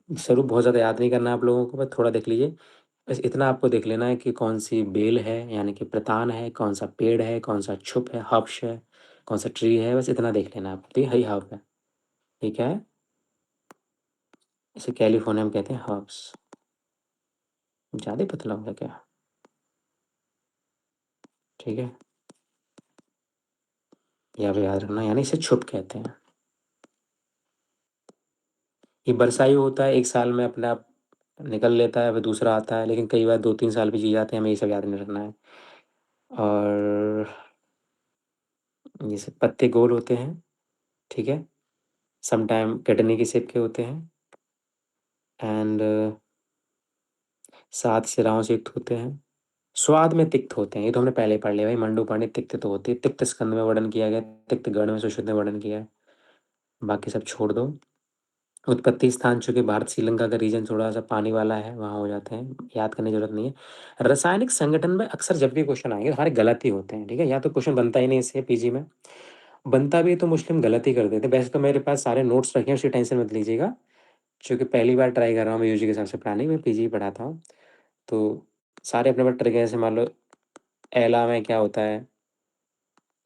स्वरूप बहुत ज़्यादा याद नहीं करना है आप लोगों को, बस थोड़ा देख लीजिए। बस इतना आपको देख लेना है कि कौन-सी बेल है यानी कि प्रतान है, कौन-सा पेड़ है, कौन-सा छुप है, हर्ष है, कौन-सा ट्री है, बस इतना देख लेना है आपको। तो ये हई हर्ब है। ये क्या है? इसे कैलिफोर्नियम कहते हैं, हर्ब्स। ज़्यादा ही पतला हो गया क्या? ठीक है? ये आप याद रखना, यानी इसे छुप कहते हैं। ये बरसाई होता है, 1 साल में अपने आप निकल लेता है, फिर दूसरा आता है, लेकिन कई बार 2-3 साल भी जी जाते हैं, हमें ये सब याद नहीं रखना है। और ये सब पत्ते गोल होते हैं, ठीक है? समटाइम किडनी की शेप के होते हैं, एंड 7 शिराओं से युक्त होते हैं। स्वाद में तिक्त होते हैं, ये तो हमने पहले ही पढ़ लिया भाई, मंडूकवर्ण तिक्त तो होती है, तिक्त स्कंद में वर्णन किया गया, तिक्त गण में सुश्रुत ने वर्णन किया है। बाकी सब छोड़ दो। उत्पत्ति स्थान चूँकि भारत श्रीलंका का रीजन थोड़ा-सा पानी वाला है, वहाँ हो जाते हैं, याद करने की ज़रूरत नहीं है। रासायनिक संगठन में अक्सर जब भी क्वेश्चन आएँगे, हमारे गलत ही होते हैं, ठीक है? या तो क्वेश्चन बनता ही नहीं इससे पीजी में, बनता भी है तो मोस्टली हम गलत ही कर देते हैं। वैसे तो मेरे पास सारे नोट्स रखे हैं, उसकी टेंशन मत लीजिएगा, चूँकि पहली बार ट्राई कर रहा हूँ मैं यूजी के हिसाब से पढ़ाने, मैं पीजी ही पढ़ाता हूँ। तो सारे अपने-अपने ट्रिक हैं, जैसे मान लो एला में क्या होता है?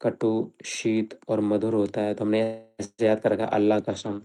कटु, शीत और मधुर होता है, तो हमने ऐसे याद कर रखा है, अल्लाह कसम।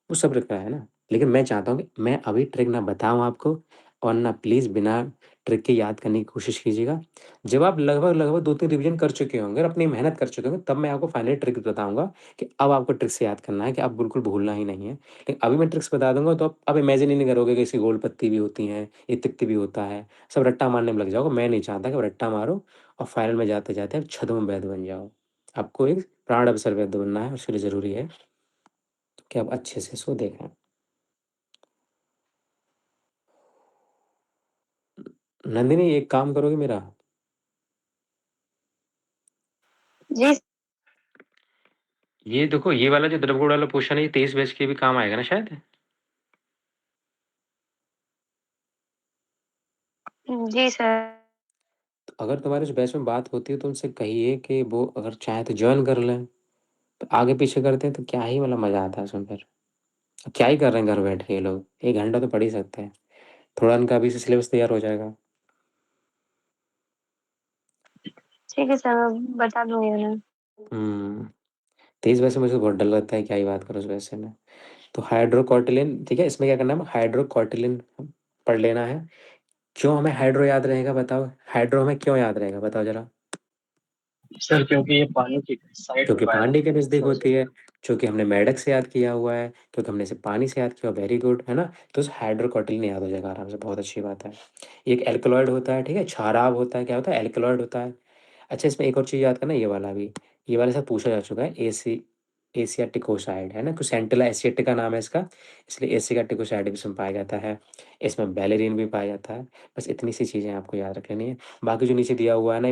वो सब रखा है ना, लेकिन मैं चाहता हूँ कि मैं अभी ट्रिक ना बताऊँ आपको, और ना प्लीज़ बिना ट्रिक के याद करने की कोशिश कीजिएगा। जब आप लगभग 2-3 रिवीजन कर चुके होंगे और अपनी मेहनत कर चुके होंगे, तब मैं आपको फाइनली ट्रिक बताऊँगा कि अब आपको ट्रिक से याद करना है, कि अब बिल्कुल भूलना ही नहीं है। लेकिन अभी मैं ट्रिक्स बता दूँगा तो आप इमेजिन ही नहीं करोगे कि इसकी गोल पत्ती भी होती हैं, ये तिक्ती भी होता है, सब रट्टा मारने में लग जाओगे। मैं नहीं चाहता कि आप रट्टा मारो और फाइनल में जाते-जाते आप छद्म वैद्य बन जाओ। आपको एक प्राण अवसर वैद्य बनना है, उसके लिए ज़रूरी है कि आप अच्छे से इसको देखें। नंदिनी, एक काम करोगी मेरा? जी ये देखो, ये वाला जो द्रवगुण वाला पोर्शन है, ये 23 बैच के भी काम आएगा ना शायद? जी सर। तो अगर तुम्हारे उस बैच में बात होती है तो उनसे कहिए कि वो अगर चाहें तो जॉइन कर लें। तो आगे पीछे करते हैं तो क्या ही मतलब मज़ा आता है उसमें फिर। अब क्या ही कर रहे हैं घर बैठ के ये लोग? 1 घंटा तो पढ़ ही सकते हैं। थोड़ा इनका अभी से सिलेबस तैयार हो जाएगा। ठीक है सर, मैं बता दूंगी उन्हें। 23 वैसे मुझे तो बहुत डर लगता है, क्या ही बात करूँ उस वैसे में। तो हाइड्रोकॉटिलिन, ठीक है, इसमें क्या करना है, हाइड्रोकॉटिलिन पढ़ लेना है। क्यों हमें हाइड्रो याद रहेगा बताओ? हाइड्रो हमें क्यों याद रहेगा बताओ ज़रा? सर क्योंकि ये पानी की साइड में क्योंकि पाया पानी जाता के है ना, नज़दीक इस वजह होती से। है, क्योंकि हमने मेढक से याद किया हुआ है, क्योंकि हमने इसे पानी से याद किया, वेरी गुड, है ना? तो उस हाइड्रोकॉटिलिन याद हो जाएगा आराम से, बहुत अच्छी बात है। एक एल्कलॉइड होता है, ठीक है? क्षाराब होता है, क्या होता है? एल्कलॉइड होता है। अच्छा, इसमें एक और चीज़ याद करना, ये वाला भी, ये वाले से पूछा जा चुका है, एसियाटिकोसाइड, है ना? कुछ सेंटिला एसियाटिका नाम है इसका, इसलिए एसियाटिकोसाइड भी इसमें पाया जाता है। इसमें बैलेरिन भी पाया जाता है। बस इतनी सी चीज़ें आपको याद रख लेनी है। बाकी जो नीचे दिया हुआ है ना,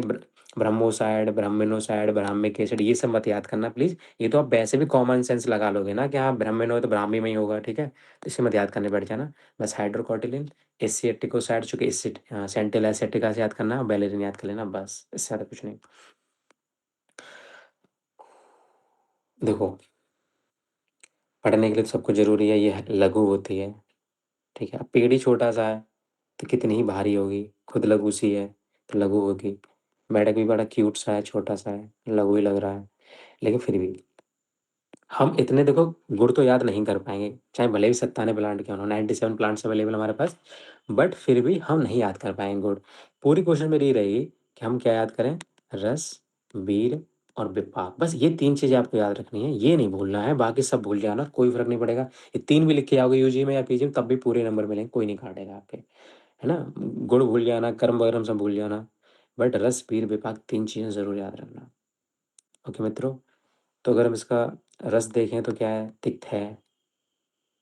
ब्रह्मोसाइड, ब्राह्मणोसाइड, ब्राह्मिक एसिड, ये सब मत याद करना प्लीज़। ये तो आप वैसे भी कॉमन सेंस लगा लोगे ना कि हाँ, ब्राह्मण हो तो ब्राह्मी में ही होगा, ठीक है? तो इसे मत याद करने बैठ जाना। बस हाइड्रोकॉटिलिन, एसिएटिकोसाइड चूँकि सेंटिला एसियाटिका से याद करना, और बैलेरिन याद कर लेना, बस, इससे ज़्यादा कुछ नहीं। देखो, पढ़ने के लिए तो सबको ज़रूरी है, ये लघु होती है, ठीक है। अब पेड़ ही छोटा-सा है, तो कितनी ही भारी होगी, खुद लघु सी है, तो लघु होगी। मेंढक भी बड़ा क्यूट सा है, छोटा-सा है, लघु ही लग रहा है, लेकिन फिर भी हम इतने देखो गुण तो याद नहीं कर पाएँगे, चाहे भले ही 97 प्लांट क्यों ना हो, 97 प्लांट्स अवेलेबल हमारे पास, बट फिर भी हम नहीं याद कर पाएँगे गुण। पूरी कोशिश मेरी ये रहेगी कि हम क्या याद करें, रस, वीर और विपाक, बस ये 3 चीज़ें आपको याद रखनी है, ये नहीं भूलना है, बाकी सब भूल जाना, कोई फ़र्क नहीं पड़ेगा। ये 3 भी लिख के आओगे यूजी में या पीजी में, तब भी पूरे नंबर मिलेंगे, कोई नहीं काटेगा आपके, है ना? गुण भूल जाना, कर्म-वगर्म सब भूल जाना, बट रस, वीर, विपाक 3 चीज़ें ज़रूर याद रखना। ओके मित्रों? तो अगर हम इसका रस देखें तो क्या है, तिक्त है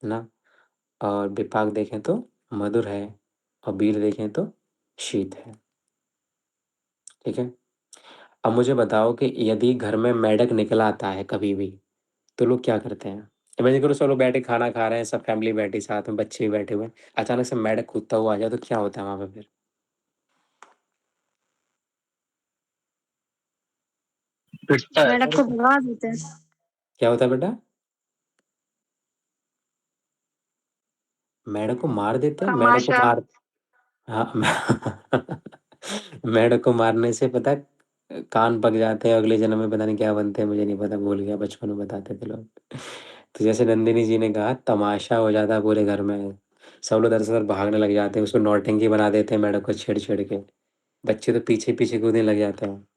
ना? और विपाक देखें तो मधुर है, और वीर देखें तो शीत है, ठीक है? अब मुझे बताओ कि यदि घर में मेंढक निकल आता है कभी भी, तो लोग क्या करते हैं? इमेजिन करो सब लोग बैठे खाना खा रहे हैं, सब फैमिली बैठी साथ में, बच्चे भी बैठे हुए हैं, अचानक से मेंढक कूदता हुआ आ जाए तो क्या होता है वहाँ पे फिर? पिटता है मेढक सर। को भगा देते हैं। क्या होता है बेटा? मेंढक को मार देते हैं? मेंढक को तमाशा। मार हाँ, मेंढक को मारने से पता है कान पक जाते हैं, अगले जन्म में पता नहीं क्या बनते हैं, मुझे नहीं पता, भूल गया, बचपन में बताते थे लोग। तो जैसे नंदिनी जी ने कहा तमाशा हो जाता है पूरे घर में, सब लोग दरअसल भागने लग जाते हैं, उसको नौटंकी बना देते हैं मेंढक को छेड़-छेड़ के। बच्चे तो पीछे-पीछे कूदने लग जाते हैं,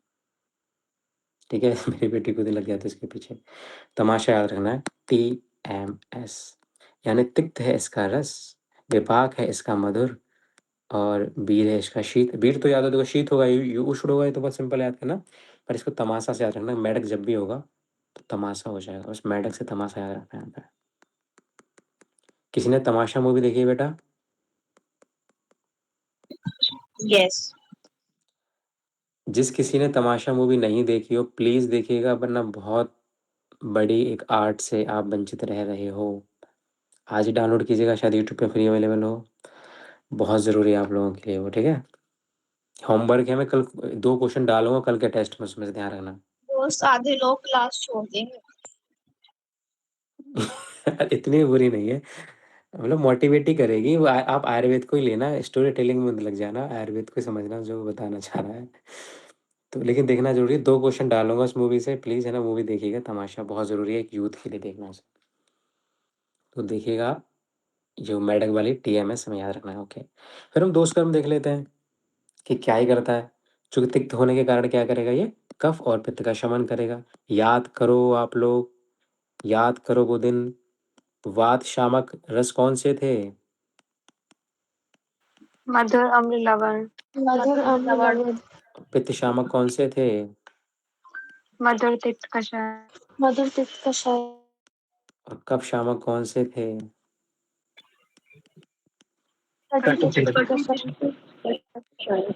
ठीक है? मेरी बेटी कूदने लग जाती है उसके पीछे। तमाशा याद रखना है, TMS, यानी तिक्त है इसका रस, विपाक है इसका मधुर, और वीर है इसका शीत। वीर तो याद हो, देखो शीत होगा, यू उष्ण होगा, ये तो बहुत सिंपल याद करना, पर इसको तमाशा से याद रखना, मेंढक जब भी होगा तो तमाशा हो जाएगा, बस मेंढक से तमाशा याद रखना है यहाँ पे। किसी ने तमाशा मूवी देखी है बेटा? यस। जिस किसी ने तमाशा मूवी नहीं देखी हो प्लीज़ देखिएगा, वरना बहुत बड़ी एक आर्ट से आप वंचित रह रहे हो। आज ही डाउनलोड कीजिएगा, शायद यूट्यूब पे फ्री अवेलेबल हो, बहुत ज़रूरी है आप लोगों के लिए वो, ठीक है? होमवर्क है, मैं कल 2 क्वेश्चन डालूँगा कल के टेस्ट में, उसमें से ध्यान रखना। दोस्त आधे लोग क्लास छोड़ देंगे। इतनी बुरी नहीं है, मतलब मोटिवेट ही करेगी वो। आप आयुर्वेद को ही लेना, स्टोरी टेलिंग में मत लग जाना, आयुर्वेद को ही समझना जो वो बताना चाह रहा है। तो लेकिन देखना ज़रूरी है, 2 क्वेश्चन डालूँगा उस मूवी से, प्लीज़ है ना, मूवी देखिएगा, तमाशा बहुत ज़रूरी है, एक यूथ के लिए देखना उसे। तो देखिएगा, जो मेंढक वाली TMS हमें याद रखना है, ओके। फिर हम दोष कर्म देख लेते हैं कि क्या ही करता है। चूँकि तिक्त होने के कारण क्या करेगा ये? कफ और पित्त का शमन करेगा। याद करो आप लोग, याद करो वो दिन, वात शामक रस कौन से थे? मधुर अम्ल लवण। मधुर अम्ल लवण। पित्त शामक कौन से थे? मधुर तिक्त कषाय। मधुर तिक्त कषाय। और कफ शामक कौन से थे? कटु तिलक।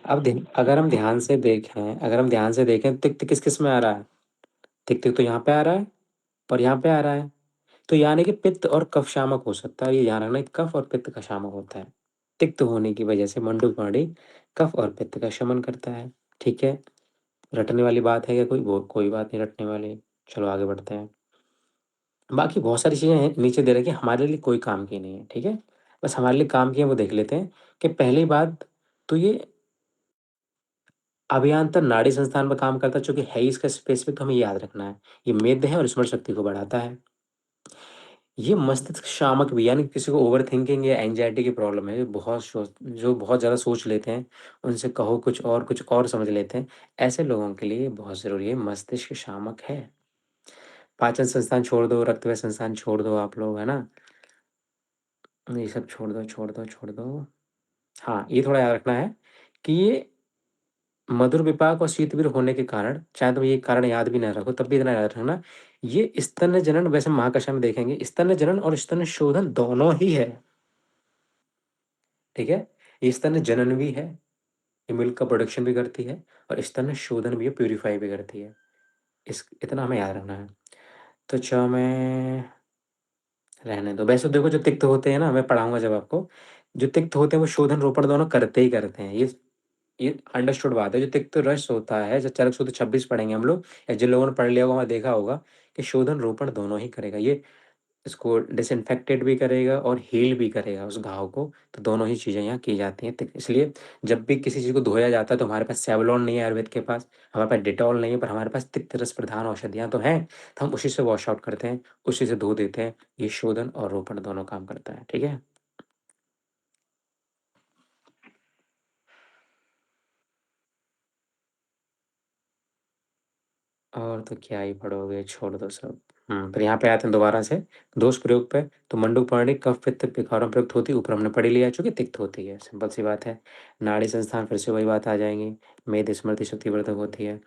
अब अगर हम ध्यान से देखें, तिक्त किस-किस में आ रहा है? तिक्त तो यहाँ पे आ रहा है और यहाँ पे आ रहा है। तो यानी कि पित्त और कफ शामक हो सकता है, ये ध्यान रखना, कफ और पित्त का शामक होता है। तिक्त होने की वजह से मंडूकवाणी कफ और पित्त का शमन करता है, ठीक है? रटने वाली बात है क्या कोई? वो कोई बात नहीं रटने वाली। चलो आगे बढ़ते हैं। बाकी बहुत सारी चीज़ें हैं, नीचे दे रखी हैं, हमारे लिए कोई काम की नहीं है, ठीक है? बस हमारे लिए काम की है वो देख लेते हैं कि पहली बात तो ये अभियांतर नाड़ी संस्थान में काम करता है, चूँकि है ही इसका स्पेसिफिक, तो हमें ये याद रखना है। ये मेद है और स्मरण शक्ति को बढ़ाता है। ये मस्तिष्क शामक भी, यानी किसी को ओवरथिंकिंग या एंग्जायटी की प्रॉब्लम है, जो बहुत ज़्यादा सोच लेते हैं, उनसे कहो कुछ और समझ लेते हैं, ऐसे लोगों के लिए बहुत ज़रूरी है, मस्तिष्क शामक है। पाचन संस्थान छोड़ दो, रक्तवाहिनी संस्थान छोड़ दो आप लोग, है ना? ये सब छोड़ दो। हाँ, ये थोड़ा याद रखना है कि ये मधुर विपाक और शीतवीर होने के कारण, चाहे तुम ये कारण याद भी ना रखो, तब भी इतना याद रखना, ये स्तन्य जनन, वैसे महाकशा में देखेंगे, स्तन्य जनन और स्तन्य शोधन दोनों ही है, ठीक है? ये स्तन्य जनन भी है, ये मिल्क का प्रोडक्शन भी करती है, और स्तन्य शोधन भी है, प्यूरिफाई भी करती है। इस इतना हमें याद रखना है। तो च में रहने दो। वैसे तो देखो जो तिक्त होते हैं ना, मैं पढ़ाऊँगा जब आपको, जो तिक्त होते हैं वो शोधन रोपण दोनों करते ही करते हैं। ये अंडरस्टूड बात है। जो तिक्त रस होता है, जो चरक सूत्र 26 पढ़ेंगे हम लोग, या जिन लोगों ने पढ़ लिया होगा वहाँ देखा होगा कि शोधन रोपण दोनों ही करेगा। ये इसको डिसइन्फेक्टेड भी करेगा और हील भी करेगा उस घाव को। तो दोनों ही चीज़ें यहाँ की जाती हैं। इसलिए जब भी किसी चीज़ को धोया जाता है तो हमारे पास सेवलॉन नहीं है आयुर्वेद के पास, हमारे पास डेटॉल नहीं है, पर हमारे पास तिक्त रस प्रधान औषधियाँ तो हैं, तो हम उसी से वॉश आउट करते हैं, उसी से धो देते हैं। ये शोधन और रोपण दोनों काम करता है, ठीक है? और तो क्या ही पढ़ोगे, छोड़ दो सब। फिर यहाँ पे आते हैं दोबारा से दोष प्रयोग पे। तो मंडूपर्णी कफ पित्त विकारों में प्रयुक्त होती है, ऊपर हमने पढ़ी लिया चूंकि तिक्त होती है, सिंपल सी बात है। नाड़ी संस्थान फिर से वही बात आ जाएंगी, मेद स्मृति शक्तिवर्धक होती है,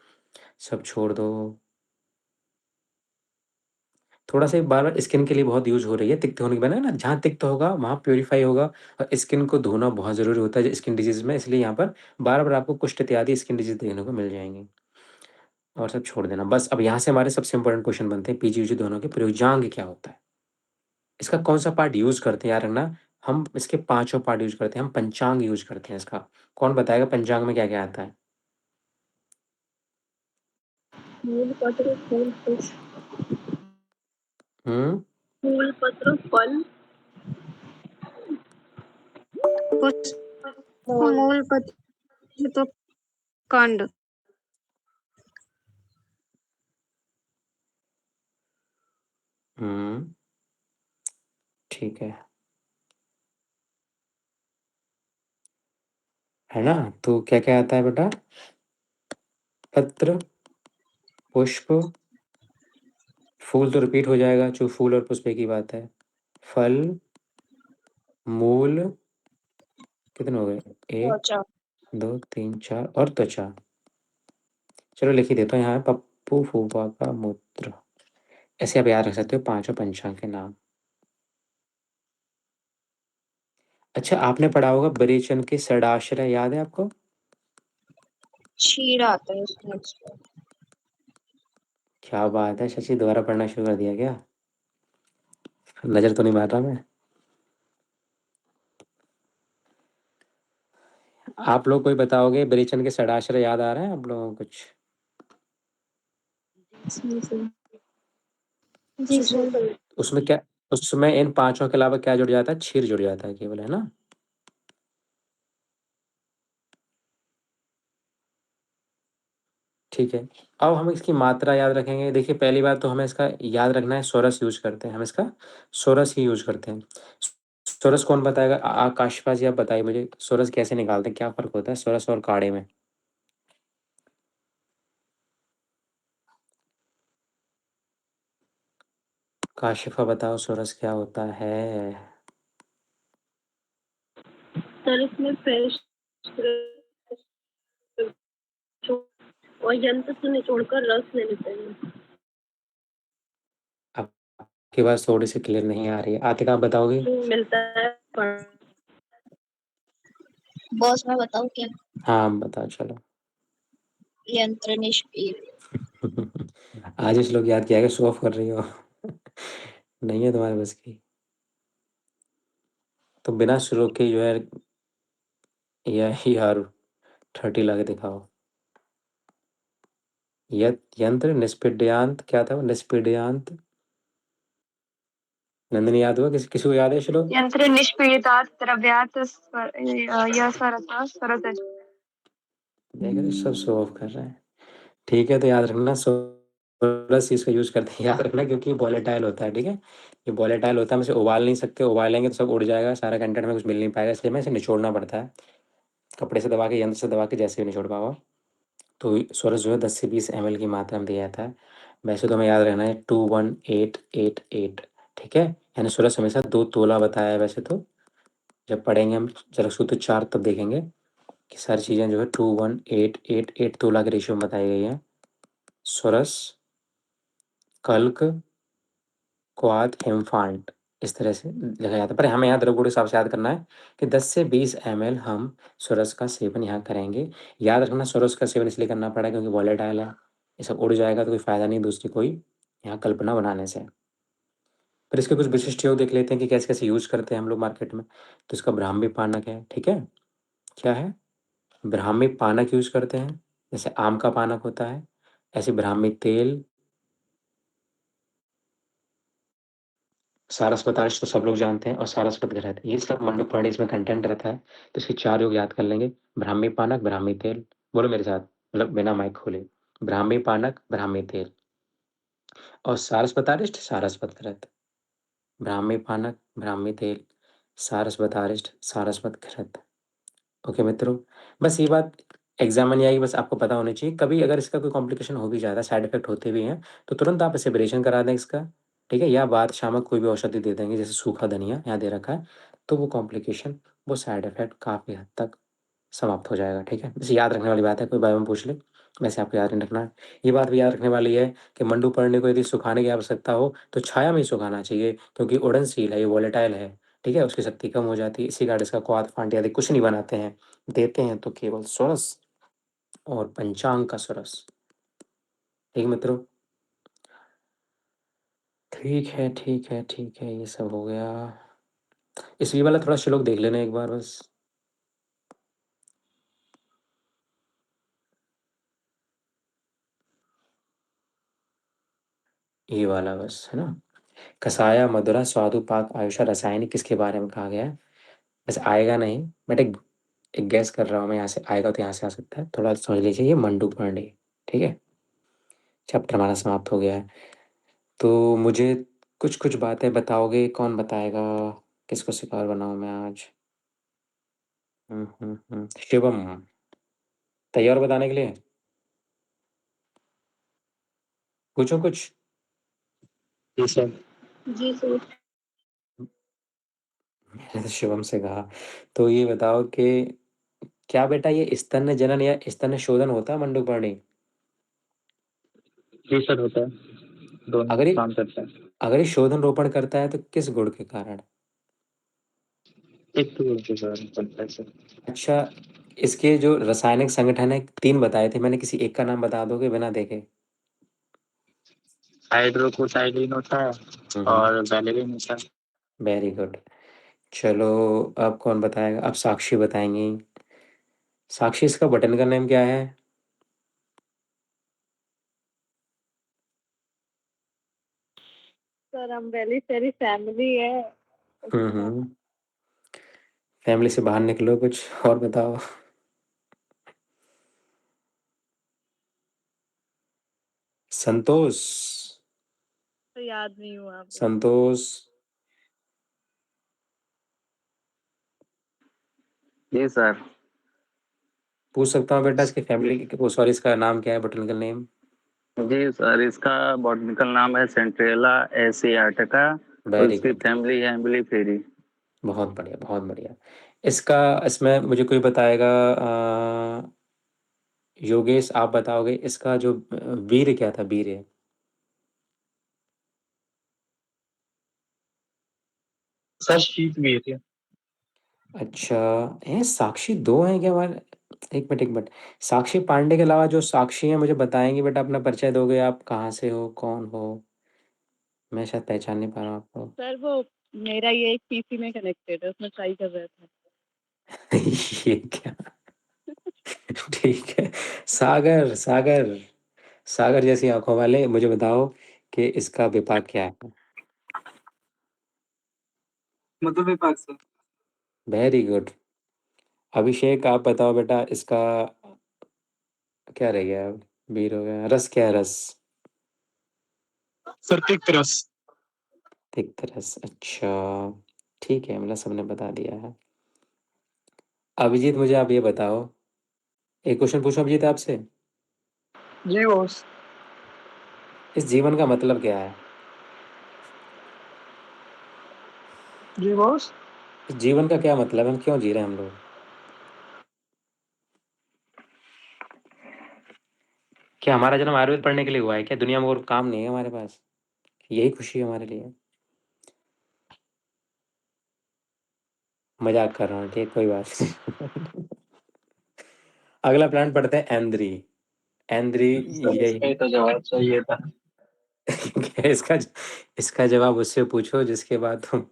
सब छोड़ दो। थोड़ा सा बार बार स्किन के लिए बहुत यूज हो रही है तिक्त होने के बाद ना, जहाँ तिक्त होगा वहाँ प्योरीफाई होगा, और स्किन को धोना बहुत जरूरी होता है स्किन डिजीज में, इसलिए यहाँ पर बार बार आपको कुष्ठ इत्यादि स्किन डिजीज देखने को मिल जाएंगी। और सब छोड़ देना बस। अब यहाँ से हमारे सबसे इंपॉर्टेंट क्वेश्चन बनते हैं, पीजी यूजी दोनों के, प्रयोज्यांग क्या होता है, इसका कौन सा पार्ट यूज करते हैं, यार रखना। हम इसके पांचों पार्ट यूज करते हैं, हम पंचांग यूज करते हैं इसका। कौन बताएगा पंचांग में क्या क्या आता है? मूल पत्र फूल पुष्प हम्म फूल पत्र फल मूल मूल पत्र तो कांड। हम्म ठीक है ना? तो क्या क्या आता है बेटा? पत्र, पुष्प, फूल तो रिपीट हो जाएगा, जो फूल और पुष्प की बात है, फल, मूल, कितने हो गए, एक, त्वचा। दो, तीन, चार, और त्वचा। चलो लिख ही देता हूँ यहाँ, पप्पू फूफा का मूत्र। ऐसे आप याद रख सकते हो पांचों पंचांग के नाम। अच्छा, आपने पढ़ा होगा बरेचन के षडाश्रय, याद है आपको? क्षीर आता है उसमें extra। क्या बात है, शशि दोबारा पढ़ना शुरू कर दिया क्या? नजर तो नहीं मार रहा मैं? आप लोग कोई बताओगे, बरेचन के षडाश्रय याद आ रहे हैं आप लोगों को कुछ? जी सर। उसमें क्या, उसमें इन पांचों के अलावा क्या जुड़ जाता है? क्षीर जुड़ जाता है केवल, है ना? ठीक है। अब हम इसकी मात्रा याद रखेंगे। देखिए पहली बात तो हमें इसका याद रखना है, सोरस यूज करते हैं हम, इसका सोरस ही यूज करते हैं। सोरस कौन बताएगा? आकाशवास जी आप बताइए मुझे, सोरस कैसे निकालते हैं, क्या फर्क होता है सोरस और काढ़े में? काशिफा बताओ सोरस क्या होता है? सर इसमें फ्रेश और यंत्र से निचोड़कर रस ले लेते हैं। आपकी बात थोड़ी सी क्लियर नहीं आ रही है, आतिका आप बताओगे? मिलता है बॉस मैं बताऊँ क्या? हाँ बताओ चलो। यंत्र निष्क्रिय। आज इस लोग याद किया कि शो ऑफ कर रही हो। नहीं है तुम्हारे बस की। तो बिना शुरू के जो है, यार 30 ला के दिखाओ। यंत्र निष्पीड्यांत, क्या था वो? निष्पीड्यांत, नंदनी याद हुआ? किसी किसी को याद है श्लोक? यंत्र निष्पीड़ितात् द्रव्यात् यह सरता सरत। देख रहे सब शो ऑफ कर रहे हैं। ठीक है, तो याद रखना सोलस इसका यूज करते हैं, याद रखना, क्योंकि ये वॉलेटाइल होता है, ठीक है? ये वॉलेटाइल होता है, हम इसे उबाल नहीं सकते, उबालेंगे तो सब उड़ जाएगा, सारा कंटेंट में कुछ मिल नहीं पाएगा, इसलिए हमें इसे निचोड़ना पड़ता है, कपड़े से दबा के, यंत्र से दबा के, जैसे भी निचोड़ पाओ। तो सोरस जो है 10 से 20 ml की मात्रा में दिया जाता है। वैसे तो हमें याद रहना है 21888, ठीक है? यानी सोरस हमेशा 2 तोला बताया है वैसे तो। जब पढ़ेंगे हम जरा सूत्र 4 तब देखेंगे कि सारी चीज़ें जो है 21888 तोला के रेशियो में बताई गई हैं। सोरस, कल्क, क्वाथ, हेमफाल्ट, इस तरह से लिखा जाता है, पर हमें यहाँ द्रव्य के हिसाब से याद करना है कि 10 से 20 ml हम सोरस का सेवन यहाँ करेंगे। याद रखना सोरस का सेवन इसलिए करना पड़ा क्योंकि वॉलेटाइल है, ये सब उड़ जाएगा तो कोई फायदा नहीं दूसरी कोई यहाँ कल्पना बनाने से। पर इसके कुछ विशिष्ट योग देख लेते हैं कि कैसे कैसे यूज करते हैं हम लोग मार्केट में। तो इसका ब्राह्मी पानक है, ठीक है? क्या है? ब्राह्मी पानक यूज करते हैं, जैसे आम का पानक होता है, ऐसे ब्राह्मी तेल, सारस्वत आरिष्ट तो सब लोग जानते हैं और सारस्वत घृत, ये सब मंडूकर्णी इसमें कंटेंट रहता है। तो इसके 4 योग याद कर लेंगे। ब्राह्मी पानक, ब्राह्मी तेल। बोलो मेरे साथ, मतलब बिना माइक खोले। ब्राह्मी पानक, ब्राह्मी तेल और सारस्वत आरिष्ट, सारस्वत घृत। ब्राह्मी पानक, ब्राह्मी तेल, सारस्वत आरिष्ट, सारस्वत घृत। ओके मित्रों, बस ये बात एग्जाम में नहीं आएगी, बस आपको पता होनी चाहिए। कभी अगर इसका कोई कॉम्प्लिकेशन हो भी जाता है, साइड इफेक्ट होते भी हैं, तो तुरंत आप सेपरेशन करा दें इसका, ठीक है? या बाद शामक कोई भी औषधि दे देंगे, जैसे सूखा धनिया यहाँ दे रखा है, तो वो कॉम्प्लिकेशन, वो साइड इफेक्ट काफ़ी हद तक समाप्त हो जाएगा, ठीक है? बस याद रखने वाली बात है, कोई बारे में पूछ ले, वैसे आपको याद नहीं रखना है। ये बात भी याद रखने वाली है कि मंडू पर्णी को यदि सुखाने की आवश्यकता हो तो छाया में ही सुखाना चाहिए, क्योंकि उड़नशील है, ये वॉलेटाइल है, ठीक है? उसकी शक्ति कम हो जाती है, इसी कारण इसका क्वाथ फांट आदि कुछ नहीं बनाते हैं, देते हैं तो केवल सोरस और पंचांग का सोरस। ठीक है मित्रों? ठीक है, ठीक है, ठीक है, ये सब हो गया। इस ये वाला थोड़ा श्लोक देख लेना एक बार बस। ये वाला बस, है ना? कसाया मधुरा स्वादु पाक आयुषा रसायनिक किसके बारे में कहा गया है? वैसे आएगा नहीं, बट एक एक गैस कर रहा हूँ मैं, यहाँ से आएगा तो यहाँ से आ सकता है, थोड़ा समझ लीजिए, ये मंडूकर्ण है, ठीक है? चैप्टर हमारा समाप्त हो गया है। तो मुझे कुछ कुछ बातें बताओगे, कौन बताएगा? किसको शिकार बनाऊँ मैं आज? शिवम, तैयार हो बताने के लिए? पूछो कुछ। जी सर। जी सर। मैंने तो शिवम से कहा। तो ये बताओ कि क्या बेटा ये स्तन्य जनन या स्तन्य शोधन होता है मंडूकपर्णी? जी सर, होता है, दोनों अगर ये काम करता है। अगर ये शोधन रोपण करता है तो किस गुण के कारण? एक तो उनके कारण बनता है सर। अच्छा, इसके जो रासायनिक संगठन है 3 बताए थे मैंने, किसी एक का नाम बता दोगे बिना देखे? हाइड्रोकोटाइलिन होता है और वैलेरिन होता है। Very good. चलो, अब कौन बताएगा? अब साक्षी बताएंगी। साक्षी, इसका बटन का नेम क्या है? सर हम वेरी सारी फैमिली है उसका। हम्म, फैमिली से बाहर निकलो, कुछ और बताओ। संतोष, तो याद नहीं हुआ आप। संतोष, जी सर। पूछ सकता हूँ बेटा इसकी फैमिली, वो सॉरी, इसका नाम क्या है, बॉटनिकल नेम? जी सर, इसका बॉटनिकल नाम है सेंट्रेला एसियाटिका और वेरी इसकी गुड, फैमिली है एम्बलीफेरी। बहुत बढ़िया, बहुत बढ़िया। इसका, इसमें मुझे कोई बताएगा? योगेश, आप बताओगे इसका जो वीर क्या था, वीर? सर शीत भी है। अच्छा, है साक्षी 2 हैं क्या हमारे? एक मिनट, एक मिनट। साक्षी पांडे के अलावा जो साक्षी हैं मुझे बताएंगे बेटा, अपना परिचय दोगे? आप कहाँ से हो, कौन हो? मैं शायद पहचान नहीं पा रहा हूँ आपको। सर वो मेरा ये एक पीसी में कनेक्टेड है, उसमें ट्राई कर रहा था। ये क्या? ठीक है। सागर, सागर, सागर जैसी आंखों वाले, मुझे बताओ कि इसका विपाक क्या है? मधु विभाग सर। Very good. अभिषेक, आप बताओ बेटा इसका क्या रह गया अब? वीर हो गया, रस क्या है, रस? सर तिक्त रस। तिक्त रस, अच्छा, ठीक है, मतलब सबने बता दिया है। अभिजीत, मुझे आप ये बताओ, एक क्वेश्चन पूछो अभिजीत आपसे। जी बॉस। इस जीवन का मतलब क्या है? जी बॉस। इस जीवन का क्या मतलब है, हम क्यों जी रहे हैं हम लोग? क्या हमारा जन्म आयुर्वेद पढ़ने के लिए हुआ है क्या? दुनिया में और काम नहीं है हमारे पास? यही खुशी है हमारे लिए? मजाक कर रहा हूँ, ठीक, कोई बात नहीं। अगला प्लान पढ़ते हैं, एंद्री। एंद्री, सर इसका यही। ही तो जवाब चाहिए था। इसका इसका जवाब उससे पूछो जिसके बाद तुम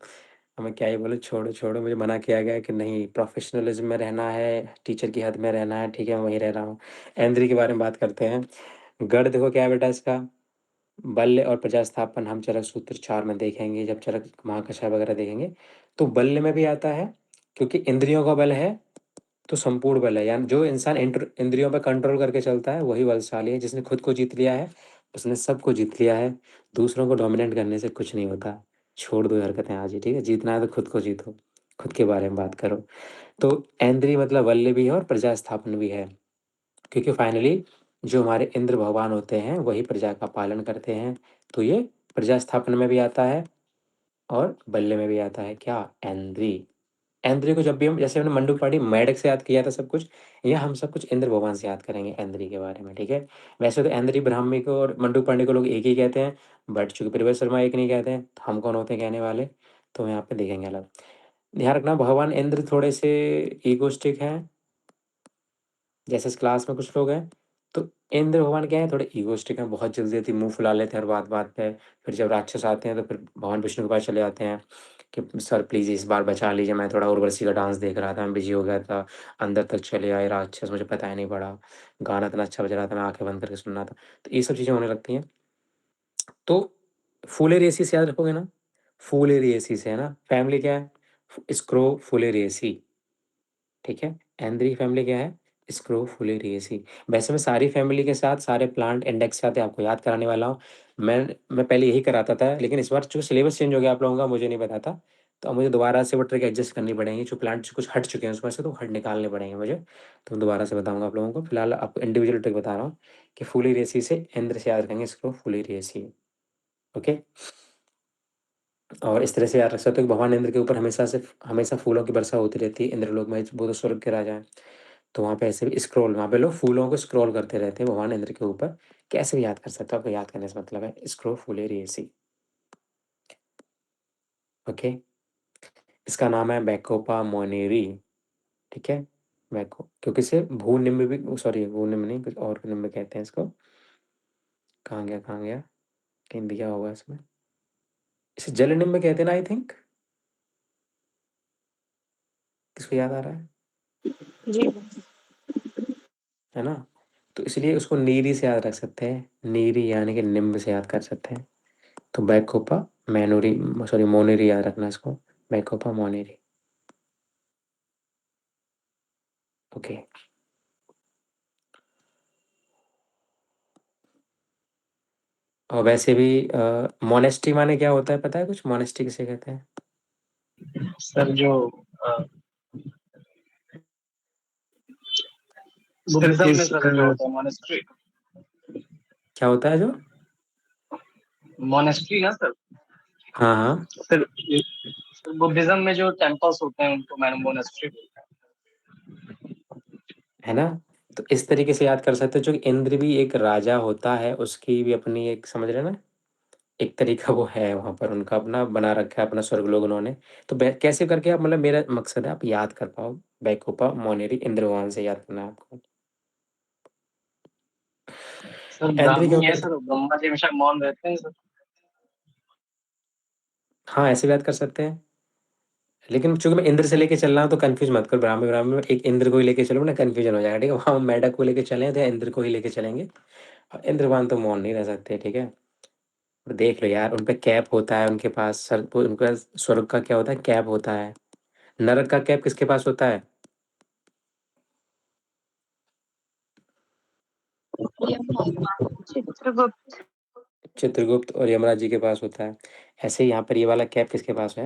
हमें क्या ही बोलो, छोड़ो छोड़ो, मुझे मना किया गया है कि नहीं, प्रोफेशनलिज्म में रहना है, टीचर की हद में रहना है, ठीक है, मैं वहीं रह रहा हूँ। एंद्री के बारे में बात करते हैं। गढ़ देखो क्या है बेटा इसका? बल्य और प्रजास्थापन हम चरक सूत्र 4 में देखेंगे, जब चरक महाकषाय वगैरह देखेंगे। तो बल्य में भी आता है, क्योंकि इंद्रियों का बल है तो संपूर्ण बल है, यानी जो इंसान इंद्रियों पर कंट्रोल करके चलता है वही बलशाली है। जिसने खुद को जीत लिया है उसने सबको जीत लिया है। दूसरों को डोमिनेट करने से कुछ नहीं होता। छोड़ दो ये हरकतें आज ही, ठीक है? जीतना है तो खुद को जीतो, खुद के बारे में बात करो। तो इंद्रिय मतलब बल्य भी है और प्रजा स्थापन भी है, क्योंकि फाइनली जो हमारे इंद्र भगवान होते हैं वही प्रजा का पालन करते हैं। तो ये प्रजा स्थापन में भी आता है और बल्य में भी आता है। क्या? इंद्री। इंद्री को जब भी हम, जैसे हमने मंडूक पाठी मेढक से याद किया था सब कुछ, या हम सब कुछ इंद्र भगवान से याद करेंगे इंद्री के बारे में, ठीक है? वैसे तो इंद्री ब्राह्मी को और मंडूक पांडे को लोग एक ही कहते हैं, बट चूंकि प्रवेश शर्मा एक नहीं कहते हैं तो हम कौन होते हैं कहने वाले? तो यहाँ पे देखेंगे अलग। ध्यान रखना भगवान इंद्र थोड़े से ईगोस्टिक हैं, जैसे इस क्लास में कुछ लोग हैं। तो इंद्र भगवान क्या है, थोड़े ईगोस्टिक हैं, बहुत जल्दी जल्दी मुंह फुला लेते हैं हर बात बात पे। फिर जब राक्षस आते हैं तो फिर भगवान विष्णु के पास चले जाते हैं कि सर प्लीज़ इस बार बचा लीजिए, मैं थोड़ा उर्वशी का डांस देख रहा था, मैं बिजी हो गया था, अंदर तक चले आए राक्षस, मुझे पता ही नहीं पड़ा, गाना इतना अच्छा बज रहा था, मैं आंखें बंद करके सुन रहा था। तो ये सब चीज़ें होने लगती हैं। तो फुलेरिएसी से याद रखोगे ना, फुलेरिएसी से, है ना? फैमिली क्या है? स्क्रो फुलेरिएसी, ठीक है? एंद्री फैमिली क्या है? स्क्रोफुलेरिएसी। वैसे मैं सारी फैमिली के साथ सारे प्लांट इंडेक्स के साथ आपको याद कराने वाला हूँ। मैं पहले यही कराता था, लेकिन इस बार चूँकि सिलेबस चेंज हो गया आप लोगों का, मुझे नहीं पता था। तो अब मुझे दोबारा से वो ट्रिक एडजस्ट करनी पड़ेगी, जो प्लांट्स कुछ हट चुके हैं उसमें से, तो हट निकालने पड़ेंगे मुझे। तो मैं दोबारा से बताऊँगा आप लोगों को। फिलहाल आपको इंडिविजुअल ट्रिक बता रहा हूँ कि फुलेरिएसी से इंद्र से याद रखेंगे, स्क्रोफुलेरिएसी। ओके? और इस तरह से याद रख सकते हो कि भगवान इंद्र के ऊपर हमेशा फूलों की वर्षा होती रहती है। इंद्रलोक में वो तो स्वर्ग के राजा हैं। तो वहाँ पे ऐसे भी स्क्रॉल, वहाँ पे लोग फूलों को स्क्रॉल करते रहते हैं भगवान इंद्र के ऊपर। कैसे भी याद कर सकते हो, आपको याद करने से मतलब है स्क्रोफुलेरिएसी। ओके? इसका नाम है बैकोपा मोनेरी, ठीक है? बैको, क्योंकि इसे भूनिम्ब भी, सॉरी भूनिम्ब नहीं, कुछ और निम्ब कहते हैं इसको। कहाँ गया, कहाँ गया? कहीं दिया होगा इसमें। इसे जलनिम्ब कहते हैं ना, आई थिंक। किसको याद आ रहा है? जी है ना? तो इसलिए उसको नीरी से याद रख सकते हैं, नीरी यानी कि निम्ब से याद कर सकते हैं। तो बैकोपा मैनोरी, सॉरी मोनेरी याद रखना इसको, बैकोपा मोनेरी। ओके? और वैसे भी मोनेस्ट्री माने क्या होता है पता है कुछ? मोनेस्ट्री किसे कहते हैं? सर जो बुद्धिज्म में सर जो होता है मोनेस्ट्री, क्या होता है जो? मोनेस्ट्री ना सर। हाँ हाँ, सर बुद्धिज्म में जो टेम्पल्स होते हैं उनको मैंने मोनेस्ट्री बोलते हैं। है ना? तो इस तरीके से याद कर सकते हो, जो कि इंद्र भी एक राजा होता है, उसकी भी अपनी एक, समझ रहे हैं ना, एक तरीका वो है, वहाँ पर उनका अपना बना रखा है अपना स्वर्गलोक उन्होंने। तो कैसे करके आप, मतलब मेरा मकसद है आप याद कर पाओ, बैकोपा मोनेरी इंद्र भगवान से याद करना है आपको। सर इंद्र क्यों ब्राह्मण है कहते? सर, ब्रह्मा जी हमेशा मौन रहते हैं सर। हाँ, ऐसे भी याद कर सकते हैं, लेकिन चूंकि मैं इंद्र से लेके चल रहा हूँ तो कंफ्यूज मत करो। ब्राह्मण ब्राह्मण में एक इंद्र को ही लेके चलो ना, कंफ्यूजन हो जाएगा, ठीक है? वहाँ हम मेढक को लेके चले तो इंद्र को ही लेके चलेंगे। और इंद्रवान तो मौन नहीं रह सकते, ठीक है? और देख लो यार, उन पे कैप होता है, उनके पास सर, उनका स्वर्ग का क्या होता है, कैप होता है। नरक का कैप किसके पास होता है? चित्रगुप्त। चित्रगुप्त और यमराज जी के पास होता है। ऐसे ही यहाँ पर ये वाला कैप किसके पास है?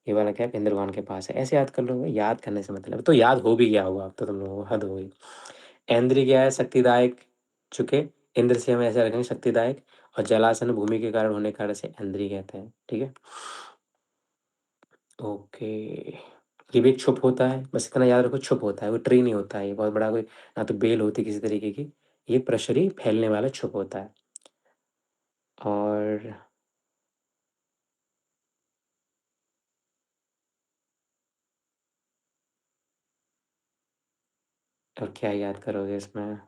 ये वाला कैप इंद्र भगवान के पास है। ऐसे याद कर लो, याद करने से मतलब तो याद हो भी गया होगा अब तो तुम लोगों को, हद हो गई। इंद्र क्या है? शक्तिदायक। चुके, इंद्र से हम ऐसे रखेंगे शक्तिदायक। और जलासन भूमि के कारण होने के कारण से इंद्री कहते हैं, ठीक है? ओके। ये भी एक छुप होता है, बस इतना याद रखो, छुप होता है, वो ट्री नहीं होता है, ये बहुत बड़ा कोई, ना तो बेल होती किसी तरीके की। ये प्रशरी फैलने वाला छुप होता है। और क्या याद करोगे इसमें?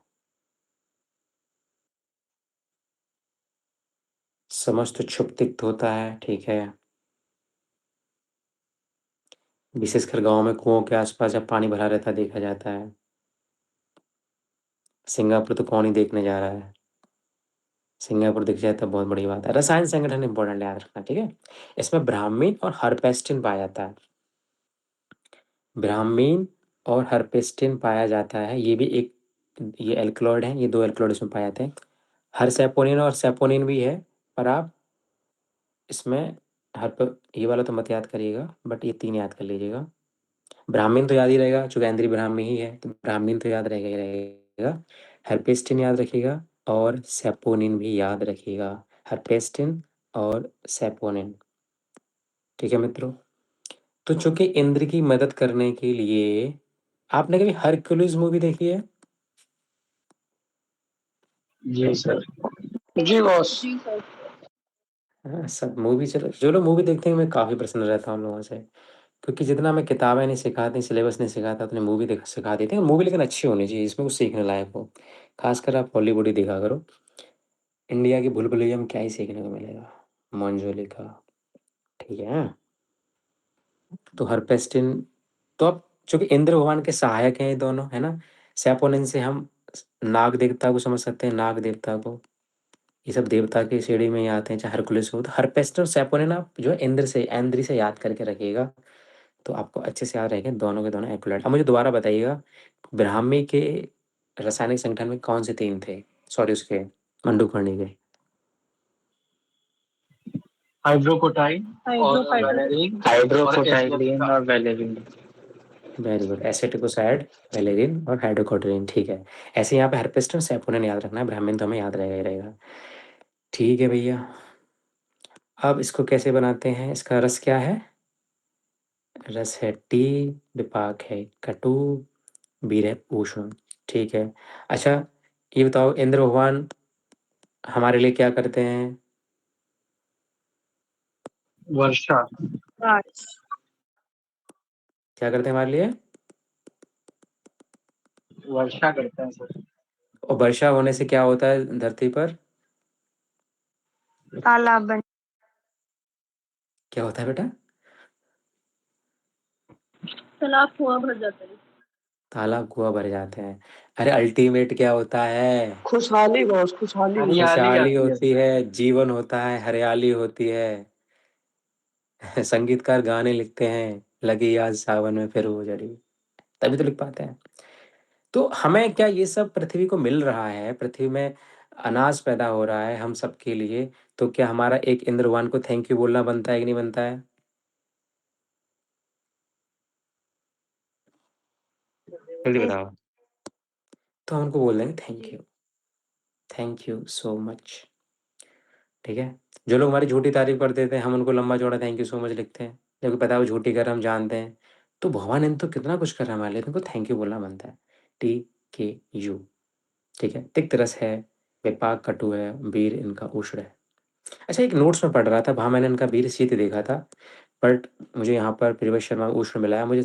समस्त क्षुप तिक्त होता है, ठीक है? विशेषकर गाँव में कुओं के आसपास जब पानी भरा रहता है देखा जाता है। सिंगापुर तो कौन ही देखने जा रहा है। सिंगापुर दिख जाए तो बहुत बड़ी बात है। रसायन संगठन इंपॉर्टेंट याद रखना, ठीक है? इसमें ब्रामीन और हर्पेस्टिन पाया जाता है। ब्रामीन और हर्पेस्टिन पाया जाता है। ये भी एक, ये एल्कलॉइड है, ये 2 एल्कलॉइड इसमें पाए जाते हैं। हरसेपोनिन और सेपोनिन भी है, पर आप इसमें हर्प ये वाला तो मत याद करिएगा, बट ये 3 याद कर लीजिएगा। ब्राह्मीण तो याद ही रहेगा, चूँकि ऐन्द्रीय ब्राह्मी ही है, तो ब्राह्मीण तो याद रहेगा ही रहेगा। हर्पेस्टिन याद रखिएगा और सेपोनिन भी याद रखिएगा। हर्पेस्टिन और सेपोनिन, ठीक है मित्रों? तो चूँकि इंद्र की मदद करने के लिए, आपने कभी हरक्युलिस मूवी देखी है? जी सर। जी बॉस। जी सर। हाँ, सब मूवी, चलो जो लोग मूवी देखते हैं मैं काफ़ी प्रसन्न रहता हूँ उन लोगों से, क्योंकि जितना हमें किताबें नहीं सिखाती, सिलेबस नहीं सिखाता, उतनी मूवी देख सिखा देती हैं। मूवी लेकिन अच्छी होनी चाहिए, इसमें कुछ सीखने लायक हो। खासकर आप हॉलीवुड ही देखा करो। इंडिया की भूल भुलैया में क्या ही सीखने को मिलेगा, मंजोलिका, ठीक है? तो हरपेस्टिन, तो अब चूंकि इंद्र भगवान के सहायक हैं ये दोनों, है ना? सेपोनिन से हम नाग देवता को समझ सकते हैं, नाग देवता को। ये सब देवता की श्रेणी में ही आते हैं, चाहे हरकुलिस हो। तो हरपेस्टिन और सेपोनिन आप जो है इंद्र से, ऐन्द्री से याद करके रखिएगा, तो आपको अच्छे से याद रहेंगे दोनों के दोनों एक्युरेट। अब मुझे दोबारा बताइएगा, ब्राह्मी के रासायनिक संगठन में कौन से 3 थे? सॉरी, उसके मंडूकर्णी के। हाइड्रोकोटाइन और वैलेरिन। हाइड्रोकोटाइलिन और वैलेरिन। वेरी गुड, एसिटिकोसाइड, वैलेरिन और हाइड्रोकोटोरिन, ठीक है। ऐसे यहाँ पे हर्पेस्टिन, सेपोनिन याद रखना है, ब्राह्मीण तो हमें याद रहेगा ही रहेगा। ठीक है भैया, अब इसको कैसे बनाते हैं? इसका रस क्या है? रस है टी, विपाक है कटु, वीर है उष्ण, ठीक है। अच्छा, ये बताओ, इंद्र भगवान हमारे लिए क्या करते हैं? वर्षा। क्या करते हैं हमारे लिए? वर्षा करते हैं सर। और वर्षा होने से क्या होता है धरती पर? तालाब बन क्या होता है बेटा? तालाब कुआं भर जाता है। तालाब कुआं भर जाते हैं। अरे अल्टीमेट क्या होता है? खुशहाली बॉस, खुशहाली। हरियाली खुशहाली आती है होती सर। है, जीवन होता है, हरियाली होती है। संगीतकार गाने लिखते हैं, लगी आज सावन में फिर वो जड़ी, तभी तो लिख पाते हैं। तो हमें क्या ये सब पृथ्वी को मिल रहा है? पृथ्वी में अनाज पैदा हो रहा है हम सबके लिए, तो क्या हमारा एक इंद्रवान को थैंक यू बोलना बनता है कि नहीं बनता है? जल्दी बताओ। तो हम उनको बोल देंगे थैंक यू सो मच, ठीक है? जो लोग हमारी झूठी तारीफ कर देते हैं, हम उनको लंबा चौड़ा थैंक यू सो मच लिखते हैं, जबकि पता है वो झूठी कर रहे हैं, हम जानते हैं। तो भगवान ने तो कितना कुछ कर रहा है हमारे लिए, तो उनको थैंक यू बोलना बनता है। TKU, ठीक है? तिक्त रस है, विपाक कटु है, वीर इनका उष्ण है। अच्छा, एक नोट्स में पढ़ रहा था, वहाँ मैंने इनका वीर शीत देखा था, बट मुझे यहाँ पर प्रियव्रत शर्मा उष्ण मिला है। मुझे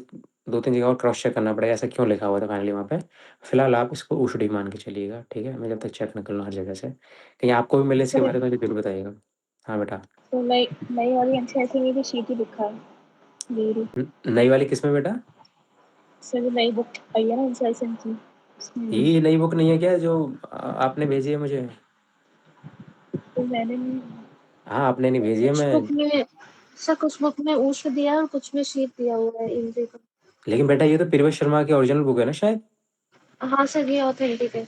2-3 जगह और क्रॉस चेक करना पड़ेगा, ऐसा क्यों लिखा हुआ था फाइनली वहाँ पे। फिलहाल आप इसको उष्ण ही मान के चलिएगा, ठीक है? मैं जब तक चेक न कर लूँ हर जगह से, कहीं आपको भी मिले इसके बारे में तो जरूर बताइएगा। हाँ बेटा। तो नई नई वाली एनसीईआरटी में भी शीट ही लिखा है वीरू। नई वाली किस में बेटा? सर नई बुक आई है ना एनसीईआरटी की, उसमें भी। ये नई बुक नहीं है क्या जो आपने भेजी है मुझे? तो मैंने हाँ, आपने नहीं भेजी है। कुछ मैं, बुक में, सर कुछ बुक में उष्ण दिया है और कुछ में शीत दिया हुआ है इंद्र का। लेकिन बेटा ये तो प्रियव्रत शर्मा की ओरिजिनल बुक है ना शायद? हाँ सर, ये ऑथेंटिक है।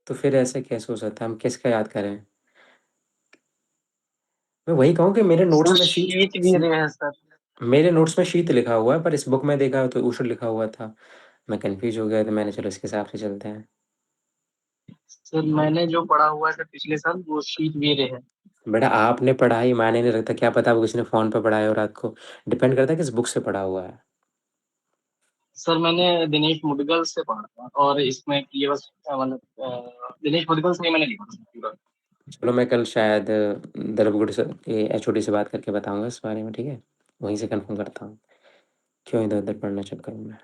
तो फिर ऐसे कैसे हो सकता है? हम किसका याद करें? मैं वही कहूँ कि मेरे नोट्स सर में शीत भी रहे हैं सर। मेरे नोट्स में शीत लिखा हुआ है, पर इस बुक में देखा तो उष्ण लिखा हुआ था। मैं कंफ्यूज हो गया, तो मैंने चलो इसके हिसाब से चलते हैं। सर मैंने जो पढ़ा हुआ है सर पिछले साल वो शीत भी रहे हैं। बेटा आपने पढ़ाई मायने नहीं रखता, क्या पता वो किसी ने फ़ोन पे पढ़ाया हो रात को। डिपेंड करता है किस बुक से पढ़ा हुआ है। सर मैंने दिनेश मुदगल से पढ़ा था और इसमें प्रियव्रत मतलब दिनेश मुदगल से ही मैंने लिखा था पूरा। चलो मैं कल शायद दरबगुड़ से HOD से बात करके बताऊंगा इस बारे में, ठीक है? वहीं से कंफर्म करता हूँ, क्यों इधर उधर पढ़ना चक्कर में।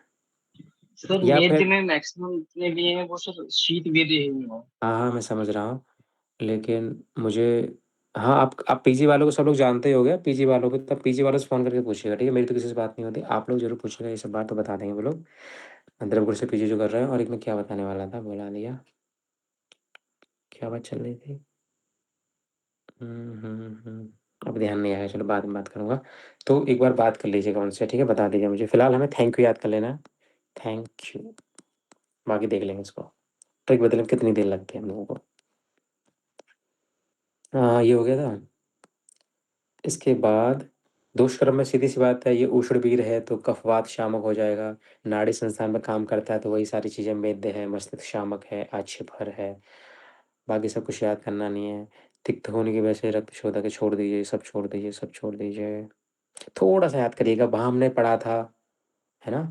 सर या वेद फिर, में मैक्सिमम जितने भी हैं वो सर शीत वेद ही हैं। हाँ हाँ मैं समझ रहा हूँ, लेकिन मुझे, हाँ आप PG वालों को सब लोग जानते ही हो गए, PG वालों को, तब PG वालों से फ़ोन करके पूछिएगा, ठीक है? मेरी तो किसी से बात नहीं होती, आप लोग जरूर पूछिएगा, ये सब बात तो बता देंगे वो लोग। दरबगुड़ से PG जो कर रहे हैं। और एक मैं क्या बताने वाला था, भुला दिया, क्या बात चल रही थी? अब ध्यान नहीं आया, चलो बाद में बात करूँगा। तो एक बार बात कर लीजिएगा उनसे, ठीक है? बता दीजिए मुझे। फिलहाल हमें थैंक यू याद कर लेना है। थैंक यू, बाकी देख लेंगे इसको। ट्रिक बदलने में कितनी देर लगती है हम लोगों को। हाँ, ये हो गया था। इसके बाद दुष्कर्म में सीधी सी बात है, ये ऊष्णवीर है तो कफवात शामक हो जाएगा। नाड़ी संस्थान में काम करता है तो वही सारी चीज़ें, मेद्य है, मस्तिष्क शामक है, आक्षेपहर है। बाकी सब कुछ याद करना नहीं है। तिक्त होने की वजह से रक्त शोधक है, छोड़ दीजिए, सब छोड़ दीजिए, सब छोड़ दीजिए। थोड़ा सा याद करिएगा, वहाँ हमने पढ़ा था, है ना?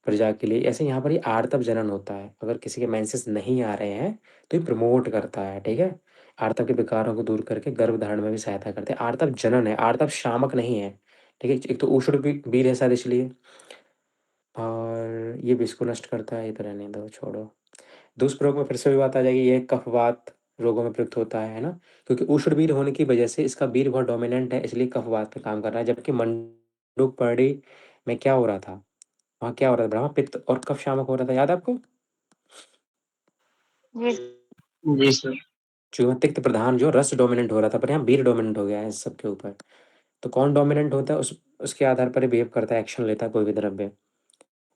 प्रजा के लिए ऐसे यहाँ पर ही आर्तव जनन होता है। अगर किसी के मेंसेस नहीं आ रहे हैं तो ये प्रमोट करता है, ठीक है? आर्तव के विकारों को दूर करके गर्भ धारण में भी सहायता करते हैं। आर्तव जनन है, आर्तव शामक नहीं है, ठीक है? एक तो ऊष्ण वीर है शायद इसलिए, और ये भी इसको नष्ट करता है। ये तो रहने दो, छोड़ो। दुष्प्रयोग में फिर से वही बात आ जाएगी, ये कफवात रोगों में प्रयुक्त होता है ना? क्योंकि ऊष्ण वीर होने की वजह से इसका वीर बहुत डोमिनेंट है, इसलिए कफवात पे काम कर रहा है। जबकि मंडूकपर्णी में क्या हो रहा था? वहाँ क्या हो रहा था? ब्रह्मा पित्त और कफ शामक हो रहा था, याद है आपको? जी सर। जो तिक्त प्रधान जो रस डोमिनेंट हो रहा था, पर यहाँ वीर डोमिनेंट हो गया है इस सबके ऊपर। तो कौन डोमिनेंट होता है, उसके आधार पर बिहेव करता है, एक्शन लेता है कोई भी द्रव्य।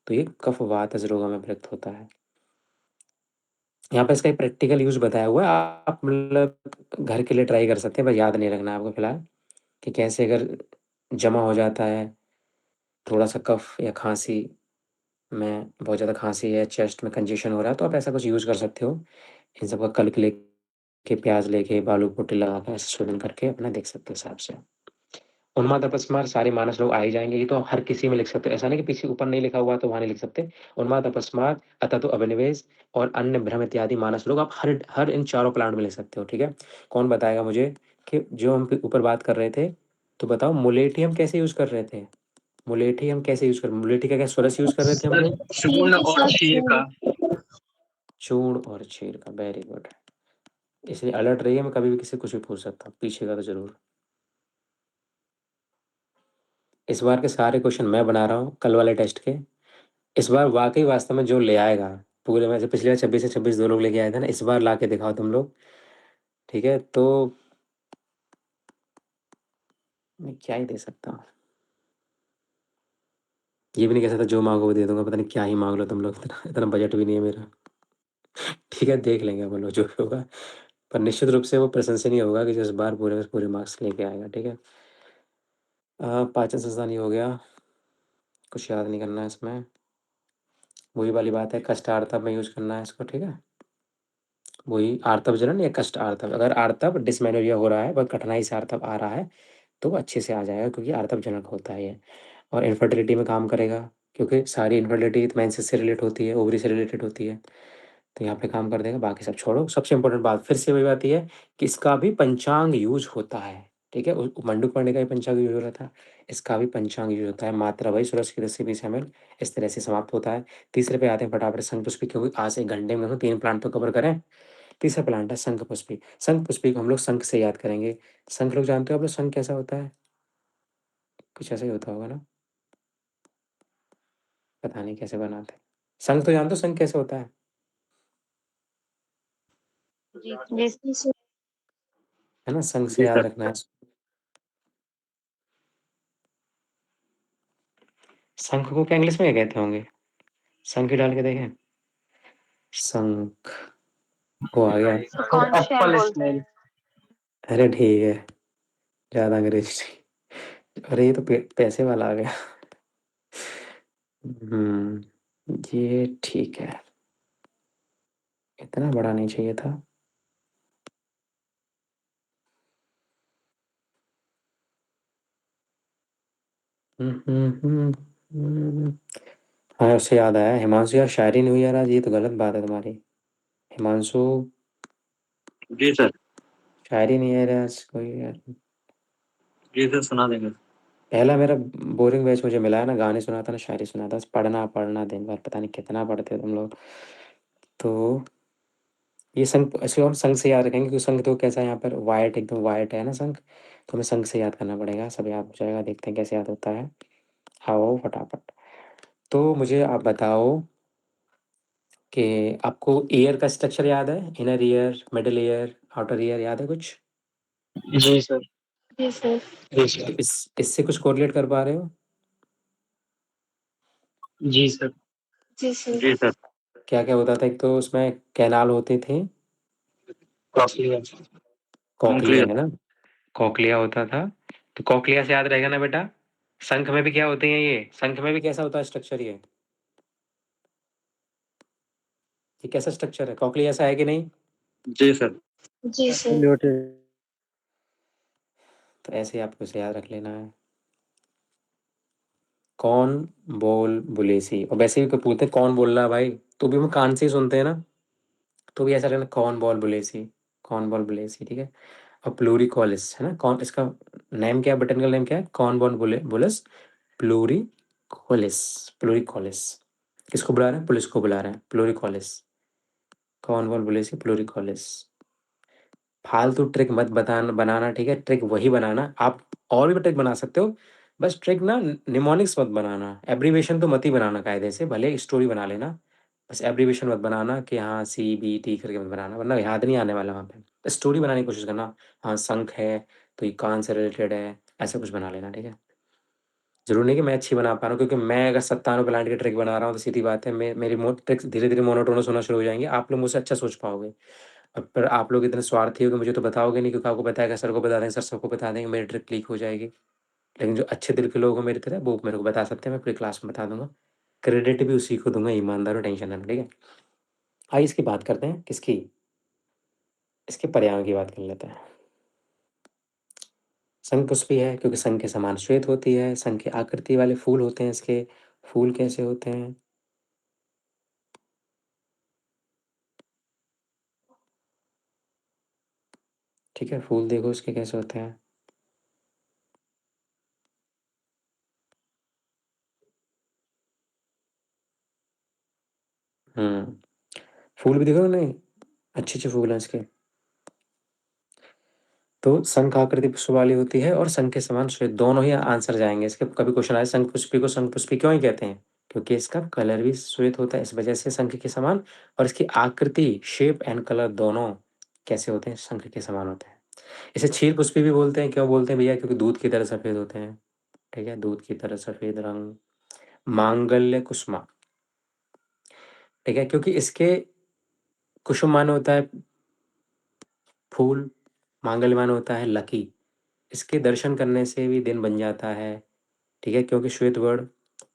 तो ये कफवात इस रोगों में प्रयुक्त होता है। यहाँ पे इसका एक प्रैक्टिकल यूज बताया हुआ है, आप मतलब घर के लिए ट्राई कर सकते हैं, बस याद नहीं रखना है आपको फिलहाल कि कैसे अगर जमा हो जाता है थोड़ा सा कफ या खांसी में, बहुत ज़्यादा खांसी है, चेस्ट में कंजेशन हो रहा है, तो आप ऐसा कुछ यूज़ कर सकते हो। इन सब का कल्क लेके, प्याज लेके, बालू पोटी लगा के ऐसे शोधन करके अपना देख सकते हो हिसाब से। उन्माद अपस्मार सारे मानस लोग आ ही जाएंगे, ये तो हर किसी में लिख सकते हो। ऐसा नहीं कि पीछे ऊपर नहीं लिखा हुआ तो वहाँ नहीं लिख सकते। उन्माद अपस्मार, अतः तो अभिनिवेश और अन्य भ्रम इत्यादि मानस लोग आप हर हर इन चारों प्लांट में लिख सकते हो, ठीक है? कौन बताएगा मुझे कि जो हम ऊपर बात कर रहे थे, तो बताओ मुलेठी हम कैसे यूज़ कर रहे थे? मुलेठी हम कैसे यूज़ कर, मुलेठी का क्या स्वरस यूज़ कर रहे थे हम सर लोग? चूर्ण के और साथ क्षीर का। चूर्ण और क्षीर का, वेरी गुड। इसलिए अलर्ट रहिए, मैं कभी भी किसी से कुछ भी पूछ सकता हूँ, पीछे का तो जरूर। इस बार के सारे क्वेश्चन मैं बना रहा हूँ कल वाले टेस्ट के। इस बार वाकई वास्तव में जो ले आएगा पूरे में से, पिछले बार 26 से 26 दो लोग लेके आए थे ना, इस बार ला के दिखाओ तुम लोग, ठीक है? तो मैं क्या ही दे सकता हूँ, ये भी नहीं कह सकता जो मांगो वो दे दूंगा, पता नहीं क्या ही मांग लो तुम लोग, इतना इतना बजट भी नहीं है मेरा। ठीक है, देख लेंगे अपन लोग जो भी होगा, पर निश्चित रूप से वो प्रशंसनीय होगा कि जिस बार पूरे में पूरे मार्क्स लेके आएगा, ठीक है? पाचन संस्थान ये हो गया, कुछ याद नहीं करना है इसमें। वही वाली बात है, कष्ट आर्तव में यूज करना है इसको, ठीक है? वही आर्तव जनन या कष्ट आर्तव। अगर आर्तव डिसमेनोरिया हो रहा है, बहुत कठिनाई से आर्तव आ रहा है, तो वो अच्छे से आ जाएगा, क्योंकि आर्तव जनक होता है ये। और इनफर्टिलिटी में काम करेगा, क्योंकि सारी इनफर्टिलिटी मेंसेस से रिलेट होती है, ओवरी से रिलेटेड होती है, तो यहाँ पे काम कर देगा। बाकी सब छोड़ो। सबसे इंपॉर्टेंट बात फिर से वही बात ये है कि इसका भी पंचांग यूज होता है, ठीक है? मंडूक पढ़ने का भी पंचांग यूज हो रहा था, इसका भी पंचांग यूज होता है। मात्रा वही 16 की 10 से 20 ml, इस तरह से समाप्त होता है। तीसरे पे आते हैं फटाफट, शंख पुष्पी, क्योंकि आज एक घंटे में हम 3 प्लांट तो कवर करें। तीसरा प्लांट है शंख पुष्पी। शंख पुष्पी को हम लोग शंख से याद करेंगे। शंख लोग जानते हो आप लोग, शंख कैसा होता है? कुछ ऐसा ही होता होगा ना, पता नहीं कैसे बनाते। शंख तो जानते हो, शंख कैसे होता है? जैसे है ना, शंख से जी याद सर। रखना है। शंख को क्या इंग्लिश में क्या कहते होंगे? शंख ही डाल के देखें, शंख, वो आ गया। Sir Apple smell. अरे ठीक है, ज्यादा अंग्रेजी नहीं। अरे ये तो पैसे वाला आ गया। ये ठीक है, इतना बड़ा नहीं चाहिए था। हम्म। हाँ, उससे याद आया, हिमांशु यार शायरी नहीं हुई यार आज, ये तो गलत बात है तुम्हारी। हिमांशु, जी सर। शायरी नहीं है आज कोई यार। जी सर, सुना देंगे। पहला मेरा बोरिंग बैच मुझे मिला है ना, गाने सुनाता ना शायरी सुनाता, बस पढ़ना पढ़ना दिन भर, पता नहीं कितना पढ़ते हो तुम लोग। तो ये संघ, ऐसे और संघ से याद रखेंगे, क्योंकि संघ तो कैसा है यहाँ पर, वाइट, एकदम वाइट है ना संघ, तो हमें संघ से याद करना पड़ेगा। सब याद हो जाएगा, देखते हैं कैसे याद होता है। आओ फटाफट। तो मुझे आप बताओ कि आपको ईयर का स्ट्रक्चर याद है? Inner ear, middle ear, outer ear, याद है कुछ? जी सर। जी सर। जी सर। तो इससे कुछ कोरिलेट कर पा रहे हो? जी सर। जी सर। जी सर। क्या-क्या होता था? एक तो उसमें कैनाल होते थे, कॉस्टली है। Cochlea nuclear. है ना? कॉकलिया होता था, तो कॉकलिया से याद रहेगा ना बेटा? शंख में भी क्या होते हैं ये? शंख में भी कैसा होता है स्ट्रक्चर ये? ये कैसा स्ट्रक्चर है? कॉकलिया जैसा है कि नहीं? जी सर। जी सर। एब्सोल्युटली। तो ऐसे ही आपको इसे याद रख लेना है। कौन बोल बुलेसी, और वैसे भी कोई पूछते हैं कौन बोल रहा है भाई, तो भी हम कान से ही सुनते हैं ना, तो भी ऐसा रहना कौन बॉल बुलेसी, कौन बॉल बुलेसी, ठीक है। और प्लूरिकॉलिस है ना, कौन इसका नेम क्या है, बोटेनिकल नेम क्या है? कौन बॉल बुलस प्लूरिकॉलिस, प्लूरिकॉलिस। किसको बुला रहे हैं? पुलिस को बुला रहे हैं, प्लूरिकॉलिस, कौन बॉल बुलेसी प्लूरिकॉलिस। फालतू ट्रिक मत बनाना, ठीक है? ट्रिक वही बनाना, आप और भी ट्रिक बना सकते हो, बस ट्रिक ना निमोनिक्स मत बनाना, एब्रीविएशन तो मत ही बनाना कायदे से, भले स्टोरी बना लेना, बस एब्रीविएशन मत बनाना कि हाँ CBT करके मत बनाना, वरना याद नहीं आने वाला वहाँ पे। स्टोरी बनाने की कोशिश करना, हाँ शंख है तो ये कान से रिलेटेड है, ऐसा कुछ बना लेना, ठीक है? ज़रूरी नहीं कि मैं अच्छी बना पा रहा हूँ, क्योंकि मैं अगर 97 प्लांट की ट्रिक बना रहा हूँ तो सीधी बात है मेरी ट्रिक्स धीरे-धीरे मोनोटोनस होना शुरू हो जाएँगे, आप लोग मुझसे अच्छा सोच पाओगे। अब पर आप लोग इतने स्वार्थी हो कि मुझे तो बताओगे नहीं, क्योंकि आपको पता है कि सर को बता देंगे, सर सबको बता देंगे, मेरी ट्रिक लीक हो जाएगी। लेकिन जो अच्छे दिल के लोग हो मेरी तरह, वो मेरे को बता सकते हैं, मैं पूरी क्लास में बता दूँगा। क्रेडिट भी उसी को दूँगा, ईमानदार हो, टेंशन ना लो, ठीक है? आइए इसकी बात करते हैं, किसकी? इसके पर्यावरण की बात कर लेते हैं। शंखपुष्पी है क्योंकि शंख के समान श्वेत होती है, शंख की आकृति वाले फूल होते हैं इसके। फूल कैसे होते हैं? ठीक है, फूल देखो इसके कैसे होते हैं। हुँ, फूल भी देखो नहीं, अच्छे-अच्छे फूल हैं इसके। तो शंख आकृति पुष्प वाली होती है और शंख के समान श्वेत, दोनों ही आंसर जाएँगे इसके। कभी क्वेश्चन आए शंखपुष्पी को शंखपुष्पी क्यों ही कहते हैं? क्योंकि इसका कलर भी श्वेत होता है, इस वजह से शंख के समान, और इसकी आकृति, शेप एंड कलर दोनों कैसे होते हैं? शंख के समान होते हैं। इसे क्षीरपुष्पी भी बोलते हैं, क्यों बोलते हैं भैया? क्योंकि दूध की तरह सफ़ेद होते हैं, ठीक है? दूध की तरह सफ़ेद रंग। मांगल्य कुसुमा, ठीक है? क्योंकि इसके कुसुम माने होता है फूल, मांगल्य माने होता है लकी। इसके दर्शन करने से भी दिन बन जाता है, ठीक है? क्योंकि श्वेत वर्ण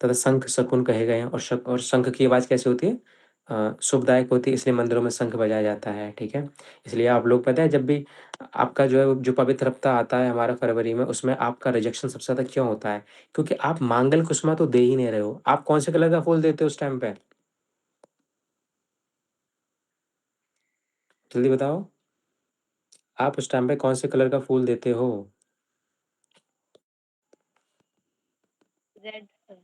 तथा शंख शकुन कहे गए हैं, और शंख की आवाज़ कैसी होती है? शुभदायक होती है, इसलिए मंदिरों में शंख बजाया जाता है, ठीक है? इसलिए आप लोग पता है जब भी आपका जो है जो पवित्र हफ्ता आता है हमारा फरवरी में, उसमें आपका रिजेक्शन सबसे ज़्यादा क्यों होता है? क्योंकि आप मांगल्य कुसुमा तो दे ही नहीं रहे हो। आप कौन से कलर का फूल देते हो उस टाइम पे? जल्दी बताओ। आप उस टाइम पे कौन से कलर का फूल देते हो? Red sir.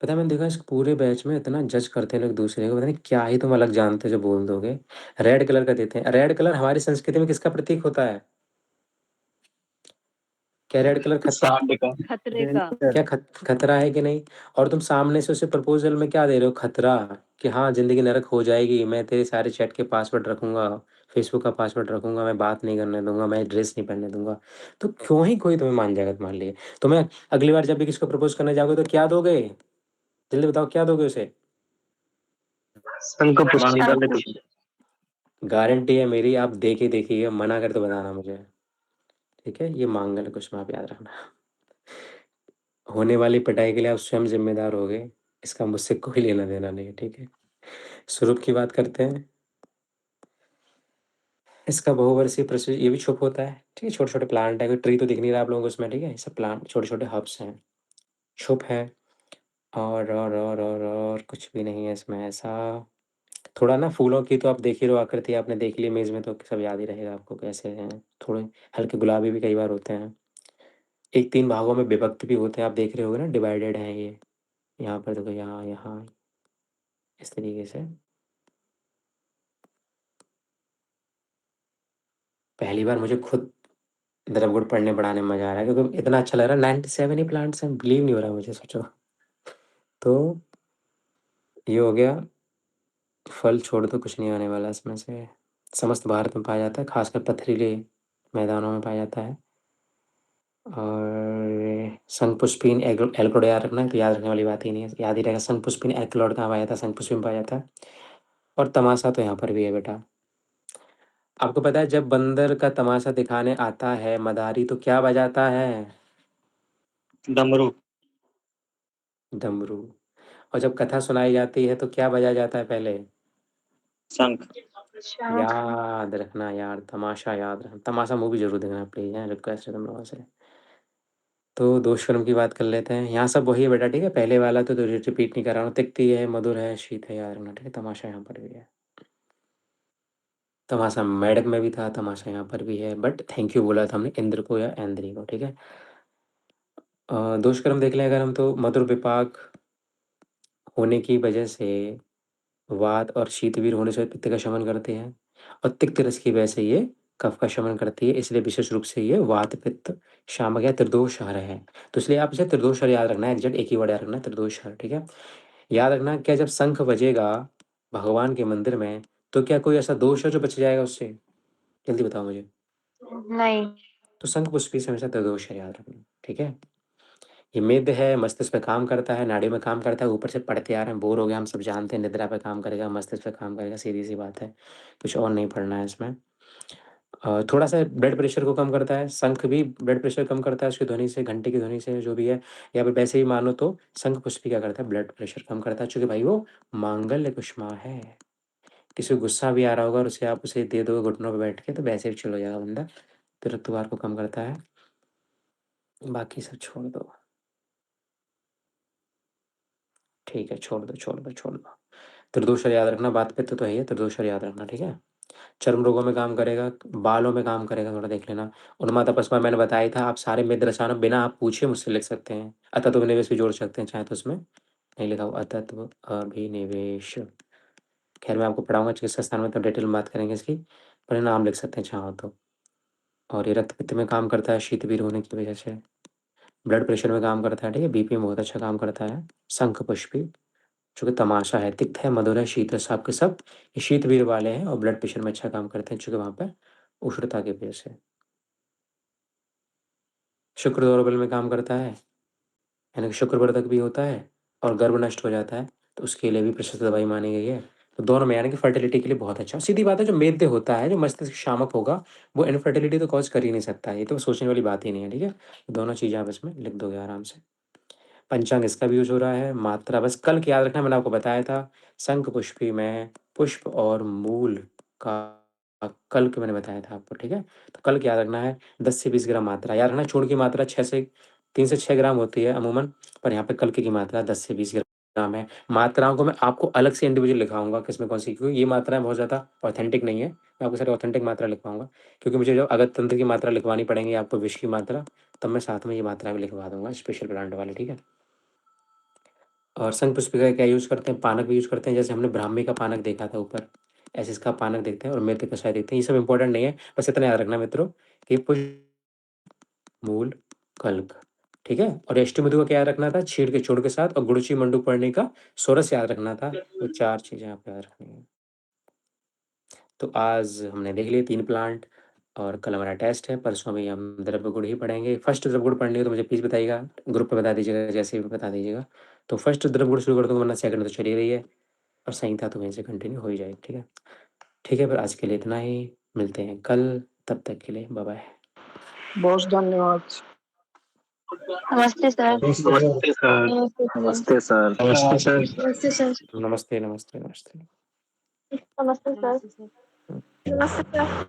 पता है मैंने देखा इस पूरे बैच में इतना जज करते हैं लोग दूसरे को, पता नहीं क्या ही तुम अलग जानते हो जो बोल दोगे। रेड कलर का देते हैं। रेड कलर हमारी संस्कृति में किसका प्रतीक होता है? क्या रेड कलर सांड का। खतरे का। क्या खतरा है कि नहीं? और तुम सामने से उसे प्रपोजल में क्या दे रहे हो? खतरा, कि हाँ जिंदगी नरक हो जाएगी, मैं तेरे सारे चैट के पासवर्ड रखूंगा, फेसबुक का पासवर्ड रखूंगा, मैं बात नहीं करने दूंगा, मैं ड्रेस नहीं पहनने दूंगा। तो क्यों ही कोई तुम्हें मान जाएगा तुम्हारे लिए? तुम्हें अगली बार जब भी किसी को प्रपोज करने जाओगे तो क्या दोगे? जल्दी बताओ क्या दोगे उसे? शंख पुष्पी। मांगल्य कुसुम। गारंटी है मेरी, आप दे के देखिएगा, मना कर तो बताना मुझे, ठीक है? ये मांगल्य कुसुम आप याद रखना। होने वाली पिटाई के लिए आप स्वयं जिम्मेदार होगे, इसका मुझसे कोई लेना देना नहीं है, ठीक है? स्वरूप की बात करते हैं। इसका बहुवर्षीय प्रसिद्ध, ये भी छुप होता है, ठीक है? छोटे छोटे प्लांट है, कोई ट्री तो दिख नहीं रहा आप लोगों को इसमें, ठीक है? ये सब प्लांट छोटे छोटे हर्ब्स हैं, छुप है। और कुछ भी नहीं है इसमें ऐसा। थोड़ा ना फूलों की तो आप देख ही रहो आकृति, आपने देख ली इमेज में तो सब याद ही रहेगा आपको कैसे हैं। थोड़े हल्के गुलाबी भी कई बार होते हैं। एक 3 भागों में विभक्त भी होते हैं, आप देख रहे होगे ना, डिवाइडेड हैं ये। यहाँ पर देखो, यहाँ, यहाँ, इस तरीके से। पहली बार मुझे खुद द्रवगुण पढ़ने पढ़ाने में मज़ा आ रहा है, क्योंकि इतना अच्छा लग रहा है। 97 ही प्लांट्स हैं, बिलीव नहीं हो रहा मुझे, सोचो। तो ये हो गया। फल छोड़ दो, कुछ नहीं आने वाला इसमें से। समस्त भारत में पाया जाता है, खासकर पथरीले मैदानों में पाया जाता है। और शंखपुष्पीन एल्कोड याद रखना है, तो याद रखने वाली बात ही नहीं है, याद ही रहेगा। शंखपुष्पीन एल्कोड कहाँ पाया जाता है? शंखपुष्पी में पाया जाता है। और तमाशा तो यहाँ पर भी है बेटा। आपको पता है जब बंदर का तमाशा दिखाने आता है मदारी तो क्या बजाता है? डमरू। डमरू। और जब कथा सुनाई जाती है तो क्या बजाया जाता है पहले? शंख। शंख। याद रखना यार, तमाशा याद रखना। तमाशा मूवी जरूर देखना प्लीज है, रिक्वेस्ट है तुम लोगों से। तो दोष कर्म की बात कर लेते हैं। यहाँ सब वही है बेटा, ठीक है। पहले वाला तो रिपीट नहीं कर रहा हूँ। तिक्ति है, मधुर है, शीत है, याद रखना, ठीक है। तमाशा यहाँ पर भी है। तमाशा मेढक में भी था, तमाशा यहाँ पर भी है, बट थैंक यू बोला था हमने इंद्र को या ऐन्द्री को, ठीक है। दोष कर्म देख लें अगर हम, तो मधुर विपाक होने की वजह से वात और शीतवीर होने से पित्त का शमन करते हैं, और तिक्त रस की वजह से ये कफ का शमन करती है। इसलिए विशेष रूप से ये वात पित्त शामक या त्रिदोष हर है। तो इसलिए आप इसे त्रिदोष हर याद रखना है, एग्जैक्ट एक ही वर्ड याद रखना है, त्रिदोष हर, ठीक है। याद रखना, क्या जब शंख बजेगा भगवान के मंदिर में तो क्या कोई ऐसा दोष है जो बच जाएगा उससे? जल्दी बताओ मुझे। नहीं। तो शंख पुष्पी से हमेशा त्रिदोष है याद रखना, ठीक है। ये मेद है, मस्तिष्क पे काम करता है, नाड़ियों में काम करता है। ऊपर से पढ़ते आ रहे हैं, बोर हो गए, हम सब जानते हैं। निद्रा पे काम करेगा, मस्तिष्क पे काम करेगा, सीधी सी बात है, कुछ और नहीं पढ़ना है इसमें। थोड़ा सा ब्लड प्रेशर को कम करता है। शंख भी ब्लड प्रेशर कम करता है उसकी ध्वनि से, घंटे की ध्वनि से, जो भी है। या फिर वैसे ही मानो तो शंख पुष्पी क्या करता है? ब्लड प्रेशर कम करता है, चूंकि भाई वो मांगल्य कुष्मा है। किसी को गुस्सा भी आ रहा होगा और उसे आप उसे दे दोगे घुटनों पर बैठ के, तो वैसे भी चिल हो जाएगा बंदा। तो रक्तवार को कम करता है। बाकी सब छोड़ दो, ठीक है, छोड़ दो छोड़ दो छोड़ दो। त्रिदोषर याद रखना, बात पे तो है ही है, त्रिदोषर याद रखना, ठीक है। चर्म रोगों में काम करेगा, बालों में काम करेगा, थोड़ा देख लेना। उन्माद अपस्मा मैंने बताया ही था, आप सारे मिद रसायन बिना आप पूछे मुझसे लिख सकते हैं। अतत्व निवेश भी जोड़ सकते हैं चाहे तो, उसमें नहीं लिखा हुआ अतत्व अभिनिवेश। खैर मैं आपको पढ़ाऊंगा चिकित्सा स्थान में, तो डिटेल में बात करेंगे इसकी, पर नाम लिख सकते हैं चाहो तो। और ये रक्त पित्त में काम करता है शीतवीर होने की वजह से। ब्लड प्रेशर में काम करता है, ठीक है। बीपी में बहुत अच्छा काम करता है। शंख पुष्पी जो कि तमाशा है, तिक्त है, मधुर है, शीत है, सब के सब ये शीतवीर वाले हैं और ब्लड प्रेशर में अच्छा काम करते हैं, चूंकि वहाँ पे उष्णता की वजह से। शुक्र दौर्बल्य में काम करता है, यानी कि शुक्रवर्धक भी होता है और गर्भ नष्ट हो जाता है, तो उसके लिए भी प्रशस्त दवाई मानी गई है। तो दोनों में यानी कि फर्टिलिटी के लिए बहुत अच्छा। सीधी बात है, जो मेद्य होता है, जो मस्तिष्क शामक होगा, वो इनफर्टिलिटी तो कॉज कर ही नहीं सकता। ये तो सोचने वाली बात ही नहीं है, ठीक है। दोनों चीज़ें आप इसमें लिख दोगे आराम से। पंचांग इसका भी यूज हो रहा है। मात्रा बस कल की याद रखना, मैंने आपको बताया था शंख पुष्पी में पुष्प और मूल का कल के मैंने बताया था आपको, ठीक है। तो कल की याद रखना है 10 से 20 ग्राम मात्रा याद रखना। चूर्ण की मात्रा 3 से 6 ग्राम होती है अमूमन, पर यहाँ पे कल की मात्रा 10 से 20 ग्राम है। मात्राओं को मैं आपको अलग से इंडिविजुअल लिखाऊंगा किसमें कौन सी, क्योंकि ये मात्राएं बहुत ज़्यादा ऑथेंटिक नहीं है। मैं आपको सारी ऑथेंटिक मात्रा लिखवाऊंगा, क्योंकि मुझे जब अगत तंत्र की मात्रा लिखवानी पड़ेंगी आपको, विष की मात्रा, तब मैं साथ में ये मात्रा भी लिखवा दूंगा स्पेशल प्लांट वाले, ठीक है। और शंख पुष्पी का क्या यूज़ करते हैं? पानक भी यूज़ करते हैं, जैसे हमने ब्राह्मी का पानक देखा था ऊपर, ऐसे इसका पानक देखते हैं। और मेथी कषाय देखते हैं। ये सब इंपॉर्टेंट नहीं है, बस इतना याद रखना मित्रों कि पुष्प मूल कल्क, ठीक है। और अष्टमधु का क्या याद रखना था? छीड़ के चूर्ण के साथ, और गुड़ची मंडू पढ़ने का सोरस याद रखना था। तो 4 चीज़ें आपको याद रखनी है। तो आज हमने देख लिए 3 प्लांट, और कल हमारा टेस्ट है। परसों में हम द्रव्य गुण ही पढ़ेंगे। फर्स्ट द्रव्य गुण पढ़नी हो तो मुझे प्लीज़ बताइएगा, ग्रुप पे बता दीजिएगा, जैसे भी बता दीजिएगा। तो फर्स्ट द्रव्य गुण शुरू कर दूँगा, वरना सेकंड तो चली रही है, और संहिता तो वहीं से कंटिन्यू हो ही जाएगी, ठीक है। ठीक है, फिर आज के लिए इतना ही, मिलते हैं कल, तब तक के लिए बाय बाय। बहुत धन्यवाद। नमस्ते सर। नमस्ते सर। नमस्ते सर। नमस्ते सर। नमस्ते सर। नमस्ते सर। नमस्ते नमस्ते नमस्ते। नमस्ते सर। हम्म। नमस्ते सर।